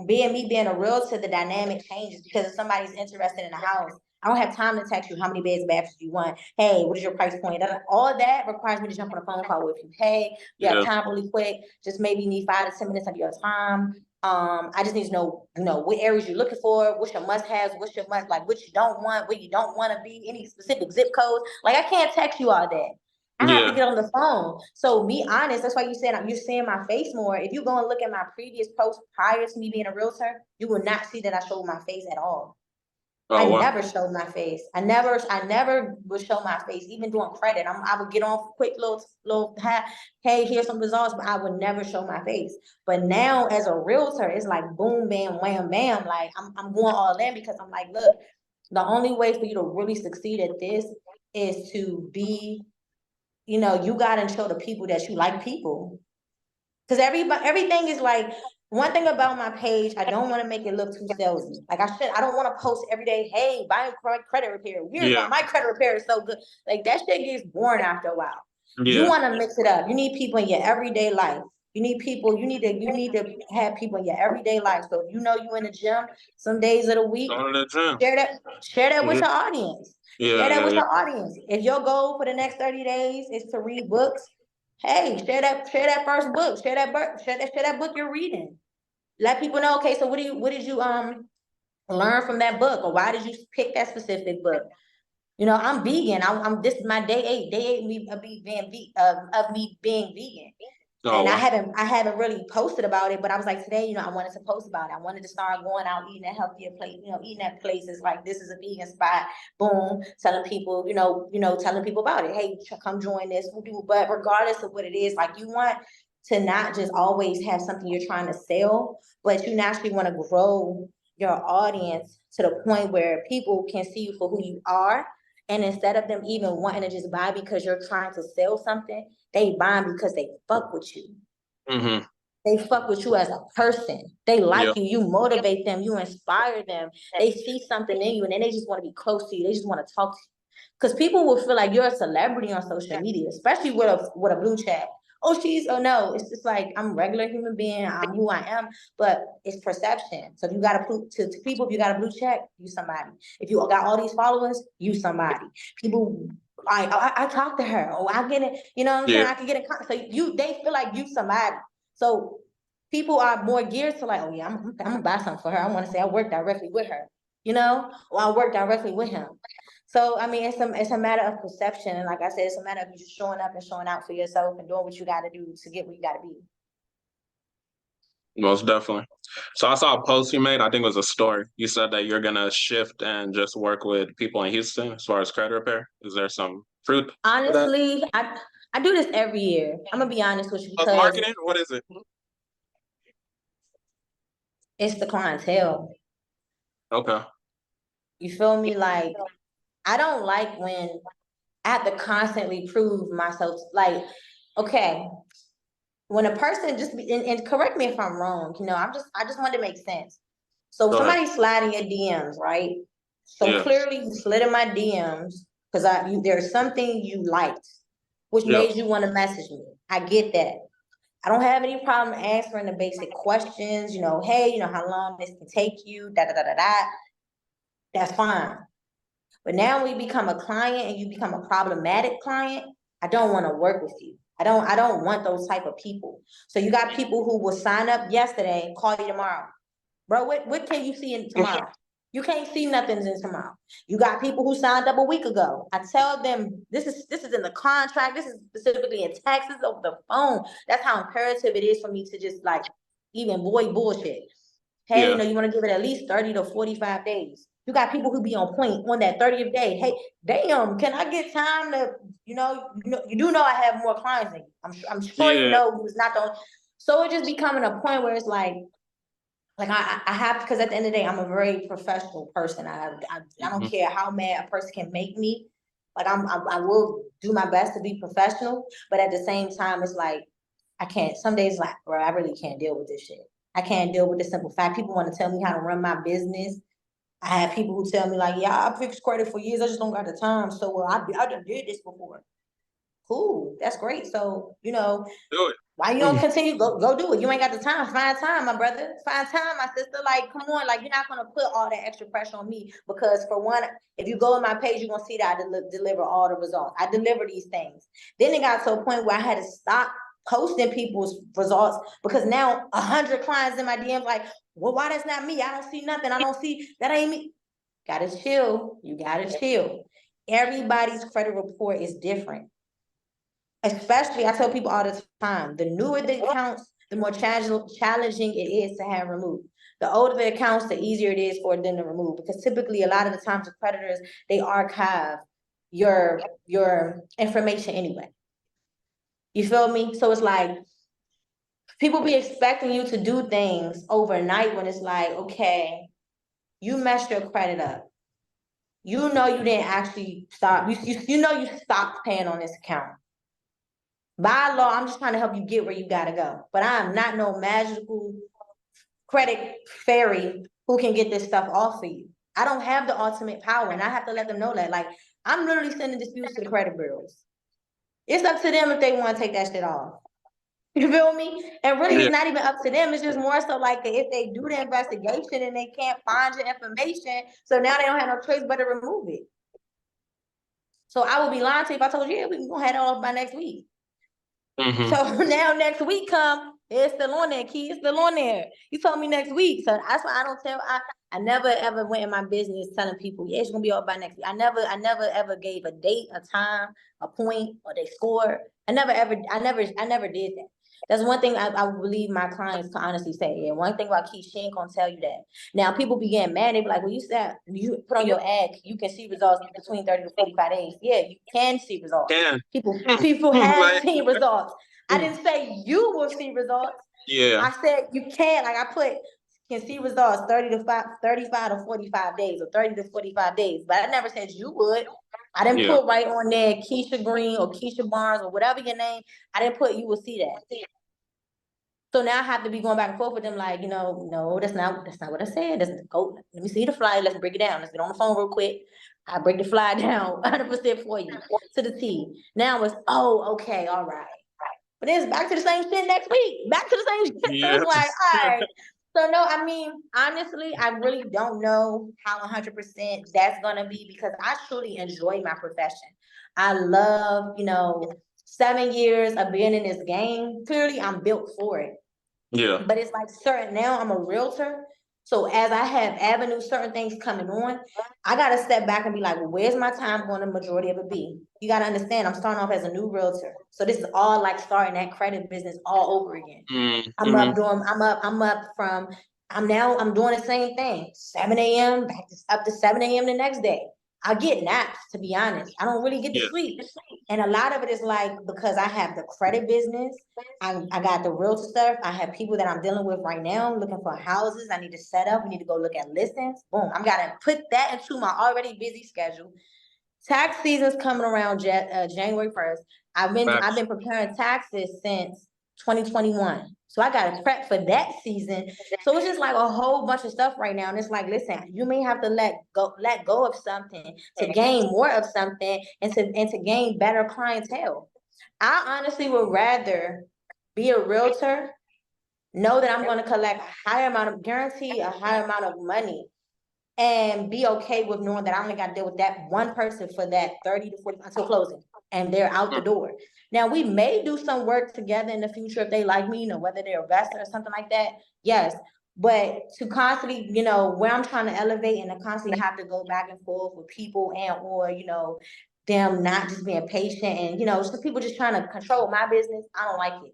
being a realtor, the dynamic changes because if somebody's interested in a house, I don't have time to text you how many beds, bathrooms you want. Hey, what is your price point? All of that requires me to jump on a phone call with you. Hey, you have time really quick. Just maybe need 5 to 10 minutes of your time. I just need to know, what areas you're looking for, what's your must-haves, what's your what you don't want, where you don't want to be, any specific zip codes. Like I can't text you all that. I have to get on the phone. So be honest, that's why you said you're seeing my face more. If you go and look at my previous posts prior to me being a realtor, you will not see that I showed my face at all. I never showed my face. I never would show my face, even doing credit. I would get on quick little hey, here's some results, but I would never show my face. But now as a realtor, it's like boom, bam, wham, bam. Like I'm going all in because I'm like, look, the only way for you to really succeed at this is to be, you gotta show the people that you like people. Because everything is like, one thing about my page, I don't want to make it look too salesy. Like I don't want to post every day, hey, buy credit repair. My credit repair is so good. Like that shit gets boring after a while. You want to mix it up. You need people in your everyday life. You need to have people in your everyday life. So if you in the gym some days of the week, share that with your audience. Share that with your audience. If your goal for the next 30 days is to read books, hey, share that first book. Share that book you're reading. Let people know, okay, so what did you learn from that book? Or why did you pick that specific book? I'm vegan. This is my day 8. Day 8 of me being vegan. And I haven't really posted about it, but I was like, today, I wanted to post about it. I wanted to start going out, eating at healthier place, eating at places like this is a vegan spot, boom, telling people, telling people about it. Hey, come join this. But regardless of what it is, like you want to not just always have something you're trying to sell, but you naturally want to grow your audience to the point where people can see you for who you are. And instead of them even wanting to just buy because you're trying to sell something, they buy because they fuck with you. They fuck with you as a person. They like you. You motivate them. You inspire them. They see something in you, and then they just want to be close to you. They just want to talk to you. Because people will feel like you're a celebrity on social media, especially with a blue check. Oh no, it's just like I'm a regular human being. I'm who I am, but it's perception. So if you got to people, if you got a blue check, you somebody. If you got all these followers, you somebody. People, I talk to her. Oh, I get it. You know what I'm saying? I can get it. So they feel like you somebody. So people are more geared to like, oh yeah, I'm gonna buy something for her. I want to say I work directly with her, or I work directly with him. So I mean, it's a matter of perception, and like I said, it's a matter of you just showing up and showing out for yourself and doing what you got to do to get where you got to be. Most definitely. So I saw a post you made. I think it was a story. You said that you're gonna shift and just work with people in Houston as far as credit repair. Is there some fruit? Honestly, I do this every year. I'm gonna be honest with you because marketing. What is it? It's the clientele. Okay. You feel me? Like I don't like when I have to constantly prove myself. Like, okay, when a person and correct me if I'm wrong, I just want to make sense. So somebody sliding your DMs, right? So clearly you slid in my DMs because there's something you liked, which Yep. made you want to message me. I get that. I don't have any problem answering the basic questions, hey, how long this can take you, da da da da da. That's fine. But now when you become a client and you become a problematic client, I don't want to work with you. I don't want those type of people. So you got people who will sign up yesterday, call you tomorrow. Bro, what can you see in tomorrow? You can't see nothing in tomorrow. You got people who signed up a week ago. I tell them this is in the contract. This is specifically in Texas over the phone. That's how imperative it is for me to just like even avoid bullshit. Hey, Yeah. you want to give it at least 30 to 45 days. You got people who be on point on that 30th day. Hey, damn, can I get time to, you do know I have more clients than you. I'm sure you know who's not the. So it just becoming a point where it's like I have, because at the end of the day, I'm a very professional person. I don't care how mad a person can make me. Like I will do my best to be professional, but at the same time, it's like I can't. Some days, like, bro, I really can't deal with this shit. I can't deal with the simple fact. People want to tell me how to run my business. I have people who tell me like, yeah, I fixed credit for years. I just don't got the time. So I done did this before. Cool, that's great. So do it. why you don't continue? Go do it. You ain't got the time. Find time, my brother. Find time, my sister. Like, come on. Like, you're not gonna put all that extra pressure on me because, for one, if you go on my page, you're gonna see that I deliver all the results. I deliver these things. Then it got to a point where I had to stop posting people's results because now 100 clients in my DMs like, well, why that's not me? I don't see nothing. I don't see that ain't me. Gotta chill. You gotta chill. Everybody's credit report is different. Especially, I tell people all the time, the newer the accounts, the more challenging it is to have removed. The older the accounts, the easier it is for them to remove. Because typically, a lot of the times, the creditors, they archive your information anyway. You feel me? So it's like, people be expecting you to do things overnight when it's like, okay, you messed your credit up. You know you didn't actually stop. You know you stopped paying on this account. By law, I'm just trying to help you get where you gotta go. But I am not no magical credit fairy who can get this stuff off for you. I don't have the ultimate power, and I have to let them know that. Like, I'm literally sending disputes to the credit bureaus. It's up to them if they want to take that shit off. You feel me? And really, it's not even up to them. It's just more so like if they do the investigation and they can't find your information, so now they don't have no choice but to remove it. So I would be lying to you if I told you, yeah, we can go ahead off by next week. So now next week come, it's still on there, Key. It's still on there. You told me next week. So that's why I don't tell. I never ever went in my business telling people, yeah, it's gonna be off by next week. I never ever gave a date, a time, a point, or they scored. I never did that. That's one thing I believe my clients can honestly say. Yeah, one thing about Key, she ain't gonna tell you that. Now people be getting mad. They be like, well, you said you put on your ad, you can see results between 30 to 45 days. Yeah, you can see results. People have seen results. I didn't say you will see results. Yeah. I said you can. Like I put can see results 35 to 45 days or 30 to 45 days. But I never said you would. I didn't put right on there Keisha Green or Keisha Barnes or whatever your name. I didn't put you will see that. So now I have to be going back and forth with them, like, no, that's not what I said. Let me see the flyer. Let's break it down. Let's get on the phone real quick. I break the flyer down 100% for you to the T. Now it's okay, all right. But then it's back to the same shit next week. Back to the same shit. So it's like, all right. So no, I mean, honestly, I really don't know how 100% that's gonna be because I truly enjoy my profession. I love, 7 years of being in this game. Clearly, I'm built for it. Yeah. But it's like now I'm a realtor. So as I have avenues, certain things coming on, I got to step back and be like, well, where's my time going to majority of it be? You got to understand, I'm starting off as a new realtor. So this is all like starting that credit business all over again. I'm up from, I'm doing the same thing. 7 a.m. up to 7 a.m. the next day. I get naps, to be honest. I don't really get to sleep. And a lot of it is like, because I have the credit business, I got the realtor stuff. I have people that I'm dealing with right now looking for houses. I need to set up. We need to go look at listings. Boom. I'm got to put that into my already busy schedule. Tax season's coming around January 1st. I've been preparing taxes since 2021. So I got to prep for that season. So it's just like a whole bunch of stuff right now. And it's like, listen, you may have to let go of something to gain more of something and to gain better clientele. I honestly would rather be a realtor, know that I'm going to collect guarantee a higher amount of money, and be okay with knowing that I only got to deal with that one person for that 30 to 40 until closing, and they're out the door. Now, we may do some work together in the future if they like me, whether they're a investor or something like that. Yes. But to constantly, where I'm trying to elevate and to constantly have to go back and forth with people or, them not just being patient and, some people just trying to control my business, I don't like it.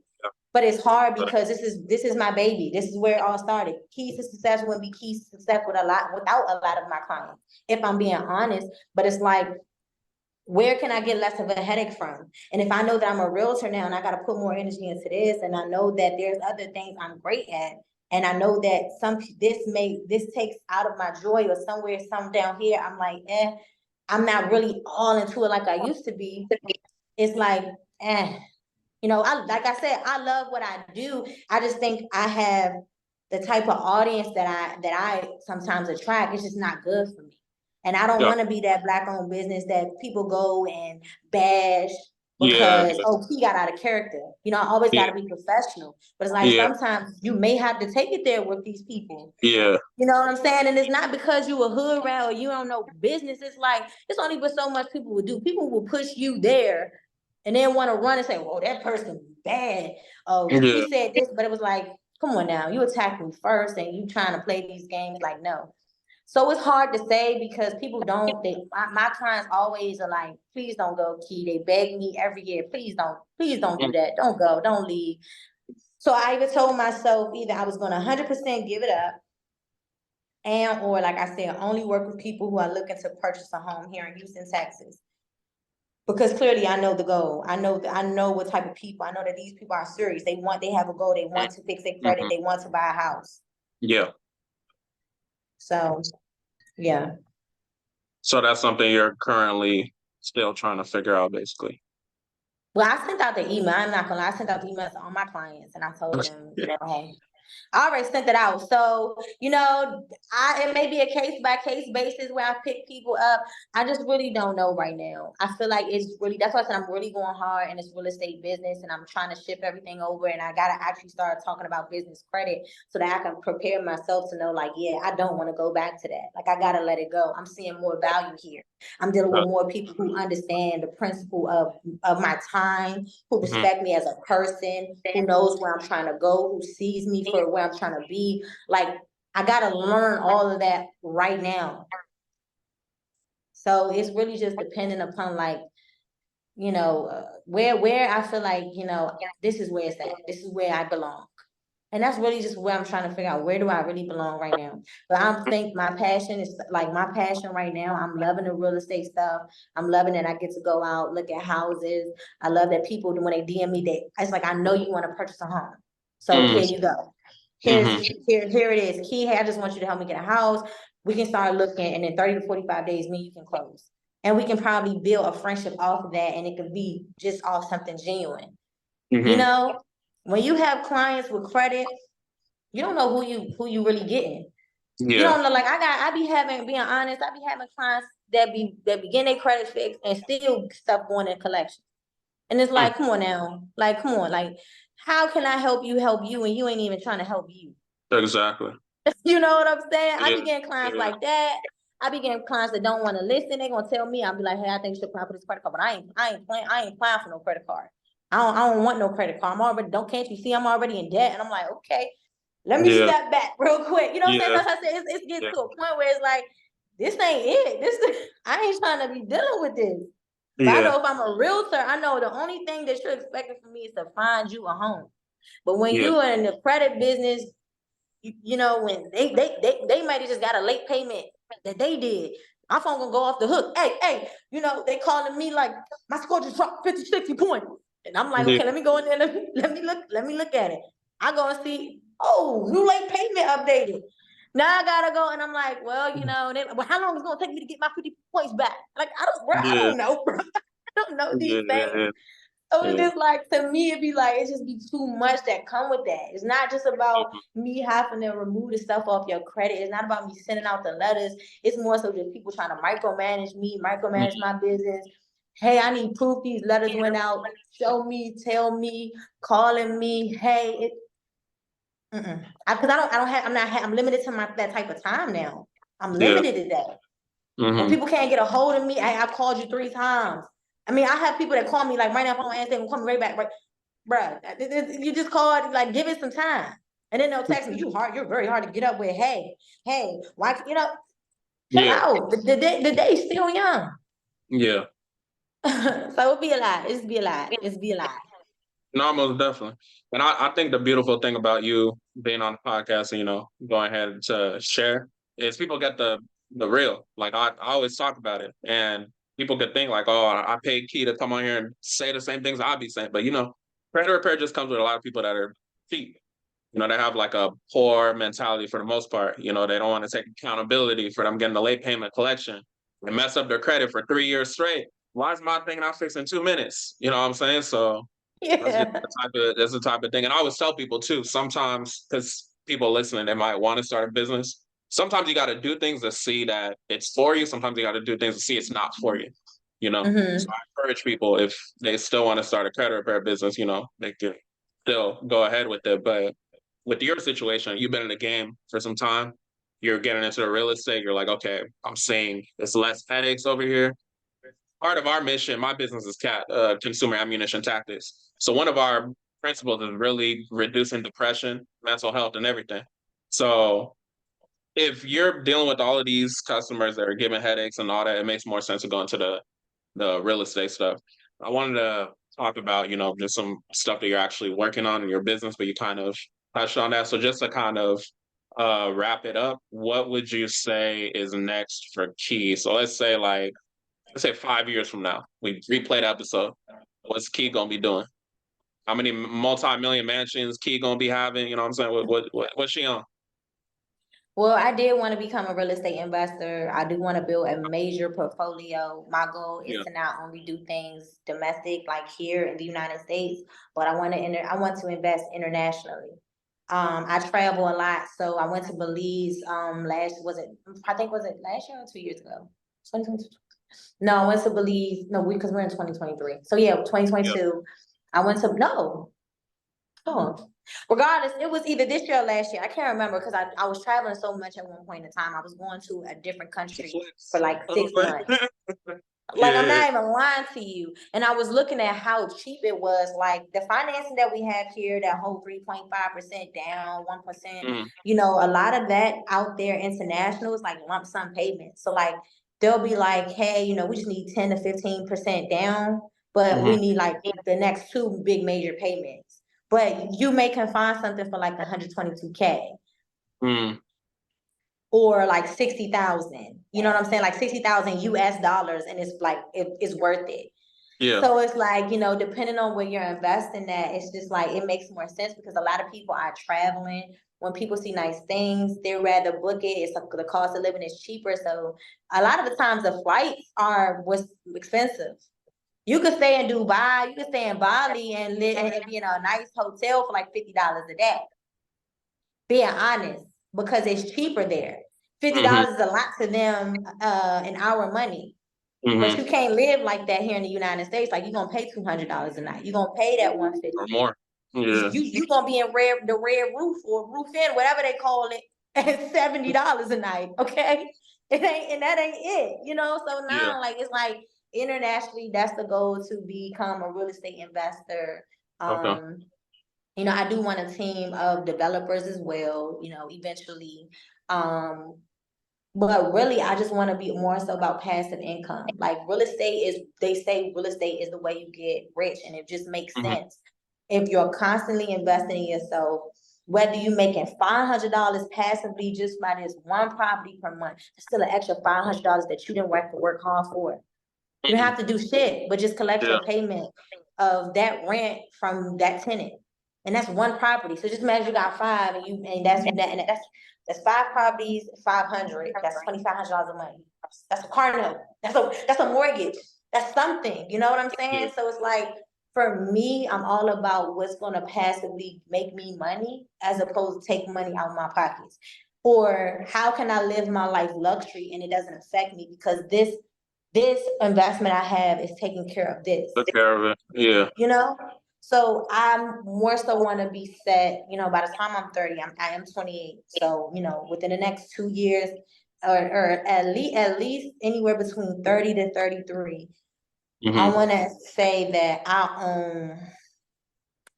But it's hard because this is my baby. This is where it all started. Keys to success wouldn't be keys to success without a lot of my clients, if I'm being honest. But it's like, where can I get less of a headache from? And if I know that I'm a realtor now and I got to put more energy into this, and I know that there's other things I'm great at, and I know that this takes out of my joy, or some down here, I'm like, I'm not really all into it like I used to be. It's like, like I said, I love what I do. I just think I have the type of audience that I sometimes attract. It's just not good for me. And I don't want to be that Black-owned business that people go and bash because, he got out of character. I always got to be professional. But it's like, sometimes you may have to take it there with these people. Yeah. You know what I'm saying? And it's not because you a hood rat or you don't know business. It's like, it's only what so much people will do. People will push you there and then want to run and say, "Well, that person bad. Oh, he said this," but it was like, come on now, you attacked me first, and you trying to play these games. Like, no. So it's hard to say because people don't. My clients always are like, "Please don't go, Key." They beg me every year, "Please don't do that. Don't go, don't leave." So I even told myself either I was going to 100% give it up, or like I said, only work with people who are looking to purchase a home here in Houston, Texas. Because clearly I know the goal. I know what type of people. I know that these people are serious. They have a goal. They want to fix their credit. They want to buy a house. Yeah. So, yeah. So that's something you're currently still trying to figure out, basically. Well, I sent out the email. I'm not gonna lie. I sent out the email to all my clients, and I told them, hey, I already sent it out. So, it may be a case by case basis where I pick people up. I just really don't know right now. I feel like that's why I said I'm really going hard in this real estate business, and I'm trying to ship everything over, and I got to actually start talking about business credit so that I can prepare myself to know, like, yeah, I don't want to go back to that. Like, I got to let it go. I'm seeing more value here. I'm dealing with more people who understand the principle of my time, who respect me as a person, who knows where I'm trying to go, who sees me for where I'm trying to be. Like, I got to learn all of that right now. So it's really just dependent upon, like, where I feel like, this is where it's at. This is where I belong. And that's really just where I'm trying to figure out, where do I really belong right now? But I think my passion right now. I'm loving the real estate stuff. I'm loving that I get to go out, look at houses. I love that people, when they DM me, it's like, I know you want to purchase a home. So here you go. Here it is. Key, hey, I just want you to help me get a house. We can start looking, and in 30 to 45 days, you can close. And we can probably build a friendship off of that, and it could be just off something genuine. When you have clients with credit, you don't know who you really getting. Yeah. You don't know, like, being honest, I be having clients that be getting their credit fixed and still stuff going in collection. And it's like, come on now. Like, come on. Like, how can I help you and you ain't even trying to help you? Exactly. You know what I'm saying? I be getting clients like that. I be getting clients that don't want to listen. They gonna tell me, I'll be like, hey, I think you should apply for this credit card, but I ain't applying for no credit card. I don't want no credit card. Can't you see I'm already in debt? And I'm like, okay, let me step back real quick. You know what I'm saying? That's what I said. It gets to a point where it's like, this ain't it. I ain't trying to be dealing with this. But I know if I'm a realtor, I know the only thing that you're expecting from me is to find you a home. But when you are in the credit business, when they might have just got a late payment that they did, my phone gonna go off the hook. Hey, they calling me like, my score just dropped 50, 60 points. And I'm like, okay, let me go in there. Let me look at it. I go and see, new late payment updated. Now I gotta go, and I'm like, well, how long is it gonna take me to get my 50 points back? Like, I don't know, bro. I don't know these things. So it's just like, to me, it'd be like, it just be too much that come with that. It's not just about me having to remove the stuff off your credit. It's not about me sending out the letters. It's more so just people trying to micromanage me, micromanage my business. Hey, I need proof these letters went out. Show me, tell me, calling me. Hey, because I'm limited to that type of time now. I'm limited to that. When people can't get a hold of me, I called you 3 times. I mean, I have people that call me like right now, if I don't answer, and call me right back. Right, bruh, you just called, like, give it some time, and then they'll text me, you're very hard to get up with. Hey, why, chill out. The day's still young. Yeah. So it'll be a lot. It's be a lot. No, most definitely. And I think the beautiful thing about you being on the podcast and, going ahead to share is people get the real. Like I always talk about it. And people could think like, oh, I paid Key to come on here and say the same things I'd be saying. But credit repair just comes with a lot of people that are cheap. They have like a poor mentality for the most part. They don't want to take accountability for them getting the late payment collection and mess up their credit for 3 years straight. Why is my thing not fixed in 2 minutes? You know what I'm saying? So that's the type of thing. And I always tell people too, sometimes, because people listening, they might want to start a business. Sometimes you got to do things to see that it's for you. Sometimes you got to do things to see it's not for you. So I encourage people, if they still want to start a credit repair business, they can still go ahead with it. But with your situation, you've been in the game for some time. You're getting into the real estate. You're like, okay, I'm seeing there's less headaches over here. Part of our mission, my business is Consumer Ammunition Tactics. So one of our principles is really reducing depression, mental health, and everything. So if you're dealing with all of these customers that are giving headaches and all that, it makes more sense to go into the real estate stuff. I wanted to talk about, just some stuff that you're actually working on in your business, but you kind of touched on that. So just to kind of wrap it up, what would you say is next for Key? So let's say 5 years from now, we replay the episode. What's Key gonna be doing? How many multi-million mansions Key gonna be having? You know what I'm saying? What's she on? Well, I did want to become a real estate investor. I do want to build a major portfolio. My goal is to not only do things domestic, like here in the United States, but I want to invest internationally. I travel a lot, so I went to Belize. Was it last year or 2 years ago? 2022. No, I went to Belize. No, because we're in 2023. So yeah, 2022. I went to regardless, it was either this year or last year. I can't remember because I was traveling so much at one point in time. I was going to a different country for like 6 months. Like, I'm not even lying to you. And I was looking at how cheap it was. Like the financing that we have here, that whole 3.5% down, 1%, a lot of that out there international is like lump sum payments. So like they'll be like, hey, we just need 10 to 15% down, but we need like the next 2 big major payments. But you can find something for like 122K. Or like 60,000. You know what I'm saying? Like 60,000 US dollars, and it's like it's worth it. Yeah. So it's like, depending on where you're investing at, it's just like it makes more sense because a lot of people are traveling. When people see nice things, they rather book it. The cost of living is cheaper. So a lot of the times the flights was expensive. You could stay in Dubai, you could stay in Bali and live and be in a nice hotel for like $50 a day. Being honest, because it's cheaper there. $50 is a lot to them in our money. But you can't live like that here in the United States. Like, you're gonna pay $200 a night. You're gonna pay that $150 or more. Yeah. You gonna be in the red roof or roof in, whatever they call it, at $70 a night. Okay, that ain't it. So now like it's like internationally, that's the goal, to become a real estate investor. Okay. I do want a team of developers as well, eventually. But really, I just want to be more so about passive income. Like they say real estate is the way you get rich, and it just makes sense. If you're constantly investing in yourself, whether you're making $500 passively just by this one property per month, it's still an extra $500 that you didn't have to work hard for. You don't have to do shit, but just collect your payment of that rent from that tenant. And that's one property. So just imagine you got 5 and that's 5 properties, 500. That's $2,500 a month. That's a car note. That's a mortgage. That's something. You know what I'm saying? So it's like for me, I'm all about what's gonna passively make me money as opposed to take money out of my pockets. Or how can I live my life luxury and it doesn't affect me because this investment I have is taking care of this, Took care of it. Yeah. you know? So I'm more so want to be set, by the time I'm 30, I am 28. So, within the next 2 years or at least anywhere between 30 to 33, I Mm-hmm. want to say that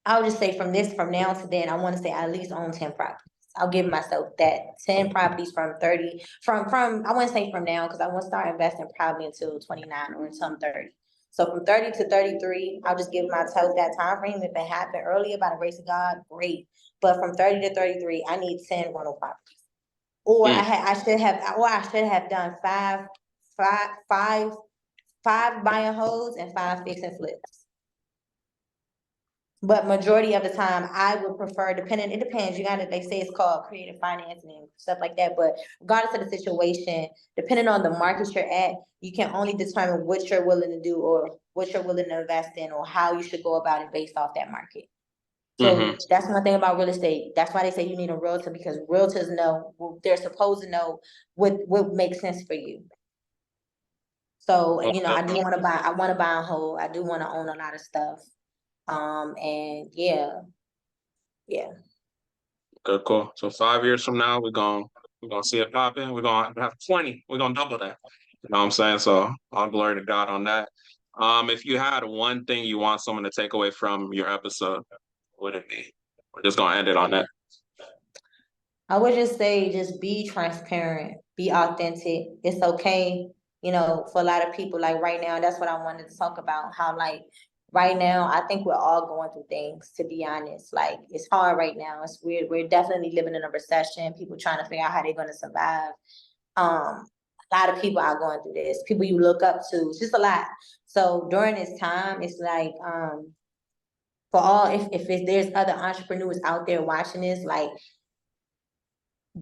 I'll just say from now to then, I want to say I at least own 10 properties. I'll give myself that 10 properties from 30, I wouldn't say from now, because I won't start investing probably until 29 or until I'm 30. So from 30 to 33, I'll just give myself that time frame. If it happened earlier by the grace of God, great. But from 30 to 33, I need 10 rental properties. Or I should have done five buy and holds and 5 fix and flips. But majority of the time, I would prefer, it depends. They say it's called creative financing and stuff like that. But regardless of the situation, depending on the market you're at, you can only determine what you're willing to do or what you're willing to invest in or how you should go about it based off that market. So that's one thing about real estate. That's why they say you need a realtor, because realtors know, they're supposed to know what makes sense for you. So, I want to buy a whole, I do want to own a lot of stuff. And yeah. Good, cool. So 5 years from now, we're gonna see it popping. We're gonna have 20. We're gonna double that. You know what I'm saying? So all glory to God on that. If you had one thing you want someone to take away from your episode, what would it be? We're just gonna end it on that. I would just say, just be transparent, be authentic. It's okay, for a lot of people, like right now, that's what I wanted to talk about, how like right now, I think we're all going through things, to be honest. Like it's hard right now. It's weird. We're definitely living in a recession, people trying to figure out how they're gonna survive. A lot of people are going through this, people you look up to, it's just a lot. So during this time, it's like, for all, if there's other entrepreneurs out there watching this, like,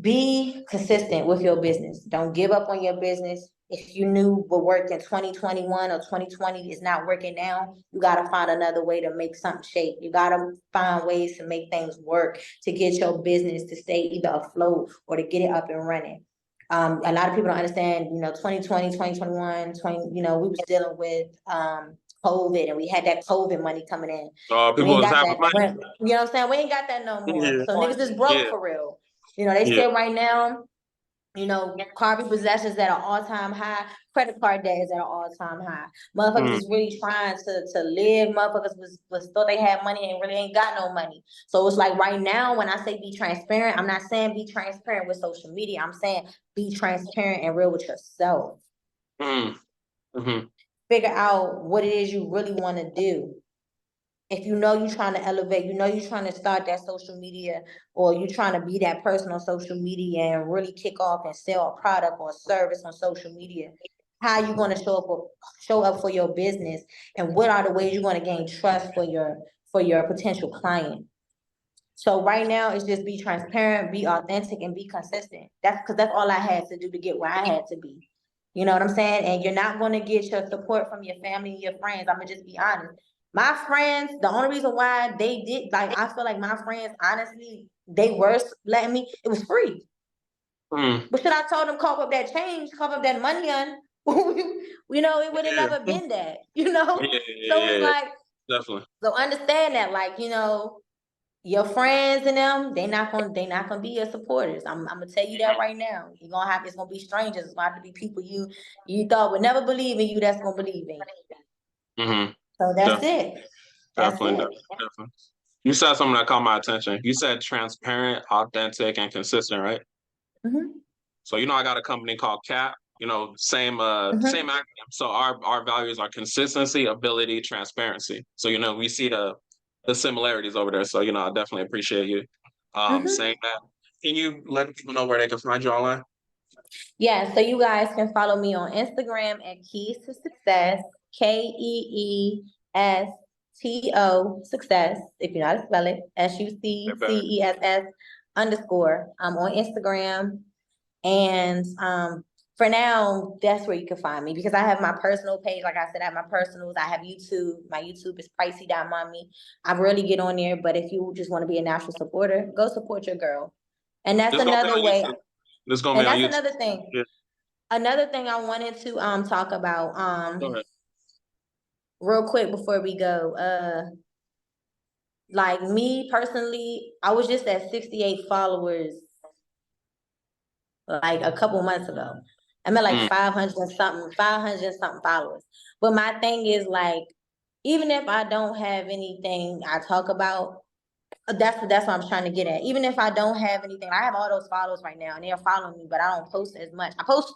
be consistent with your business. Don't give up on your business. If you knew what worked in 2021 or 2020 is not working now, you got to find another way to make something shake. You got to find ways to make things work, to get your business to stay either afloat or to get it up and running. A lot of people don't understand, 2020, 2021, we was dealing with COVID, and we had that COVID money coming in. People was having money. You know what I'm saying? We ain't got that no more. Yeah. So niggas is broke for real. They said right now, car repossessions at an all-time high, credit card debt is at an all-time high. Motherfuckers is really trying to live. Motherfuckers was thought they had money and really ain't got no money. So it's like right now, when I say be transparent, I'm not saying be transparent with social media. I'm saying be transparent and real with yourself. Figure out what it is you really want to do. If you're trying to elevate, you're trying to start that social media, or you're trying to be that person on social media and really kick off and sell a product or a service on social media, how you going to show up for your business, and what are the ways you're going to gain trust for your potential client. So right now, it's just be transparent, be authentic, and be consistent. That's all I had to do to get where I had to be. You know what I'm saying? And you're not going to get your support from your family and your friends. I'm going to just be honest. My friends, the only reason why they did, like, I feel like my friends, honestly, they were letting me, it was free. But should I told them cough up that change, cough up that money on, it would have never been that, So it's like, definitely. So understand that, like, your friends and them, they not gonna be your supporters. I'm gonna tell you that right now. It's gonna be strangers. It's gonna have to be people you thought would never believe in you that's gonna believe in you. So that's it. Definitely. You said something that caught my attention. You said transparent, authentic, and consistent, right? So I got a company called CAP. Same acronym. So our values are consistency, ability, transparency. So we see the similarities over there. So I definitely appreciate you saying that. Can you let people know where they can find you online? Yeah, so you guys can follow me on Instagram at Keys to Success, KEESTO Success, if you know how to spell it, SUCCESS _ I'm on Instagram. And for now, that's where you can find me because I have my personal page. Like I said, I have my personals. I have YouTube. My YouTube is pricey.mommy. I rarely get on there, but if you just want to be a natural supporter, go support your girl. And that's This gonna be another on way. YouTube. This gonna be And on that's YouTube. another thing. Yeah. Another thing I wanted to talk about Go ahead. real quick before we go. Like me personally, I was just at 68 followers like a couple months ago. I'm at like 500 and something followers. But my thing is like, even if I don't have anything I talk about, that's what I'm trying to get at. Even if I don't have anything, I have all those followers right now and they're following me, but I don't post as much. I post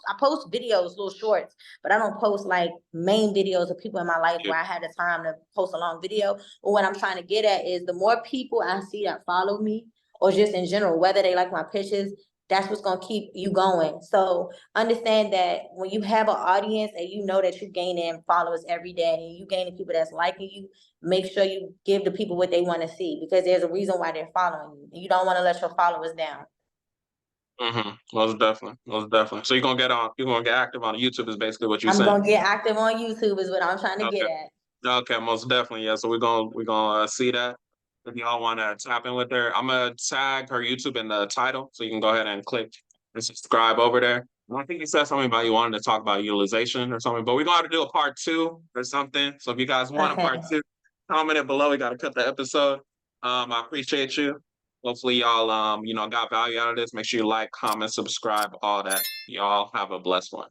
videos, little shorts, but I don't post like main videos of people in my life where I had the time to post a long video. But what I'm trying to get at is the more people I see that follow me, or just in general, whether they like my pictures, that's what's gonna keep you going. So understand that when you have an audience and you know that you're gaining followers every day and you gaining people that's liking you, make sure you give the people what they want to see because there's a reason why they're following you. You don't want to let your followers down. Most definitely, most definitely. So you're gonna get active on YouTube is basically what you're I'm saying. gonna get active on YouTube is what I'm trying to get Okay. at. Okay, most definitely. Yeah. So we're gonna see that. If y'all want to tap in with her, I'm gonna tag her YouTube in the title, so you can go ahead and click and subscribe over there. And I think you said something about you wanted to talk about utilization or something, but we're gonna have to do a part 2 or something. So if you guys want a part Okay. 2, comment it below. We gotta cut the episode. I appreciate you. Hopefully y'all got value out of this. Make sure you like, comment, subscribe, all that. Y'all have a blessed one.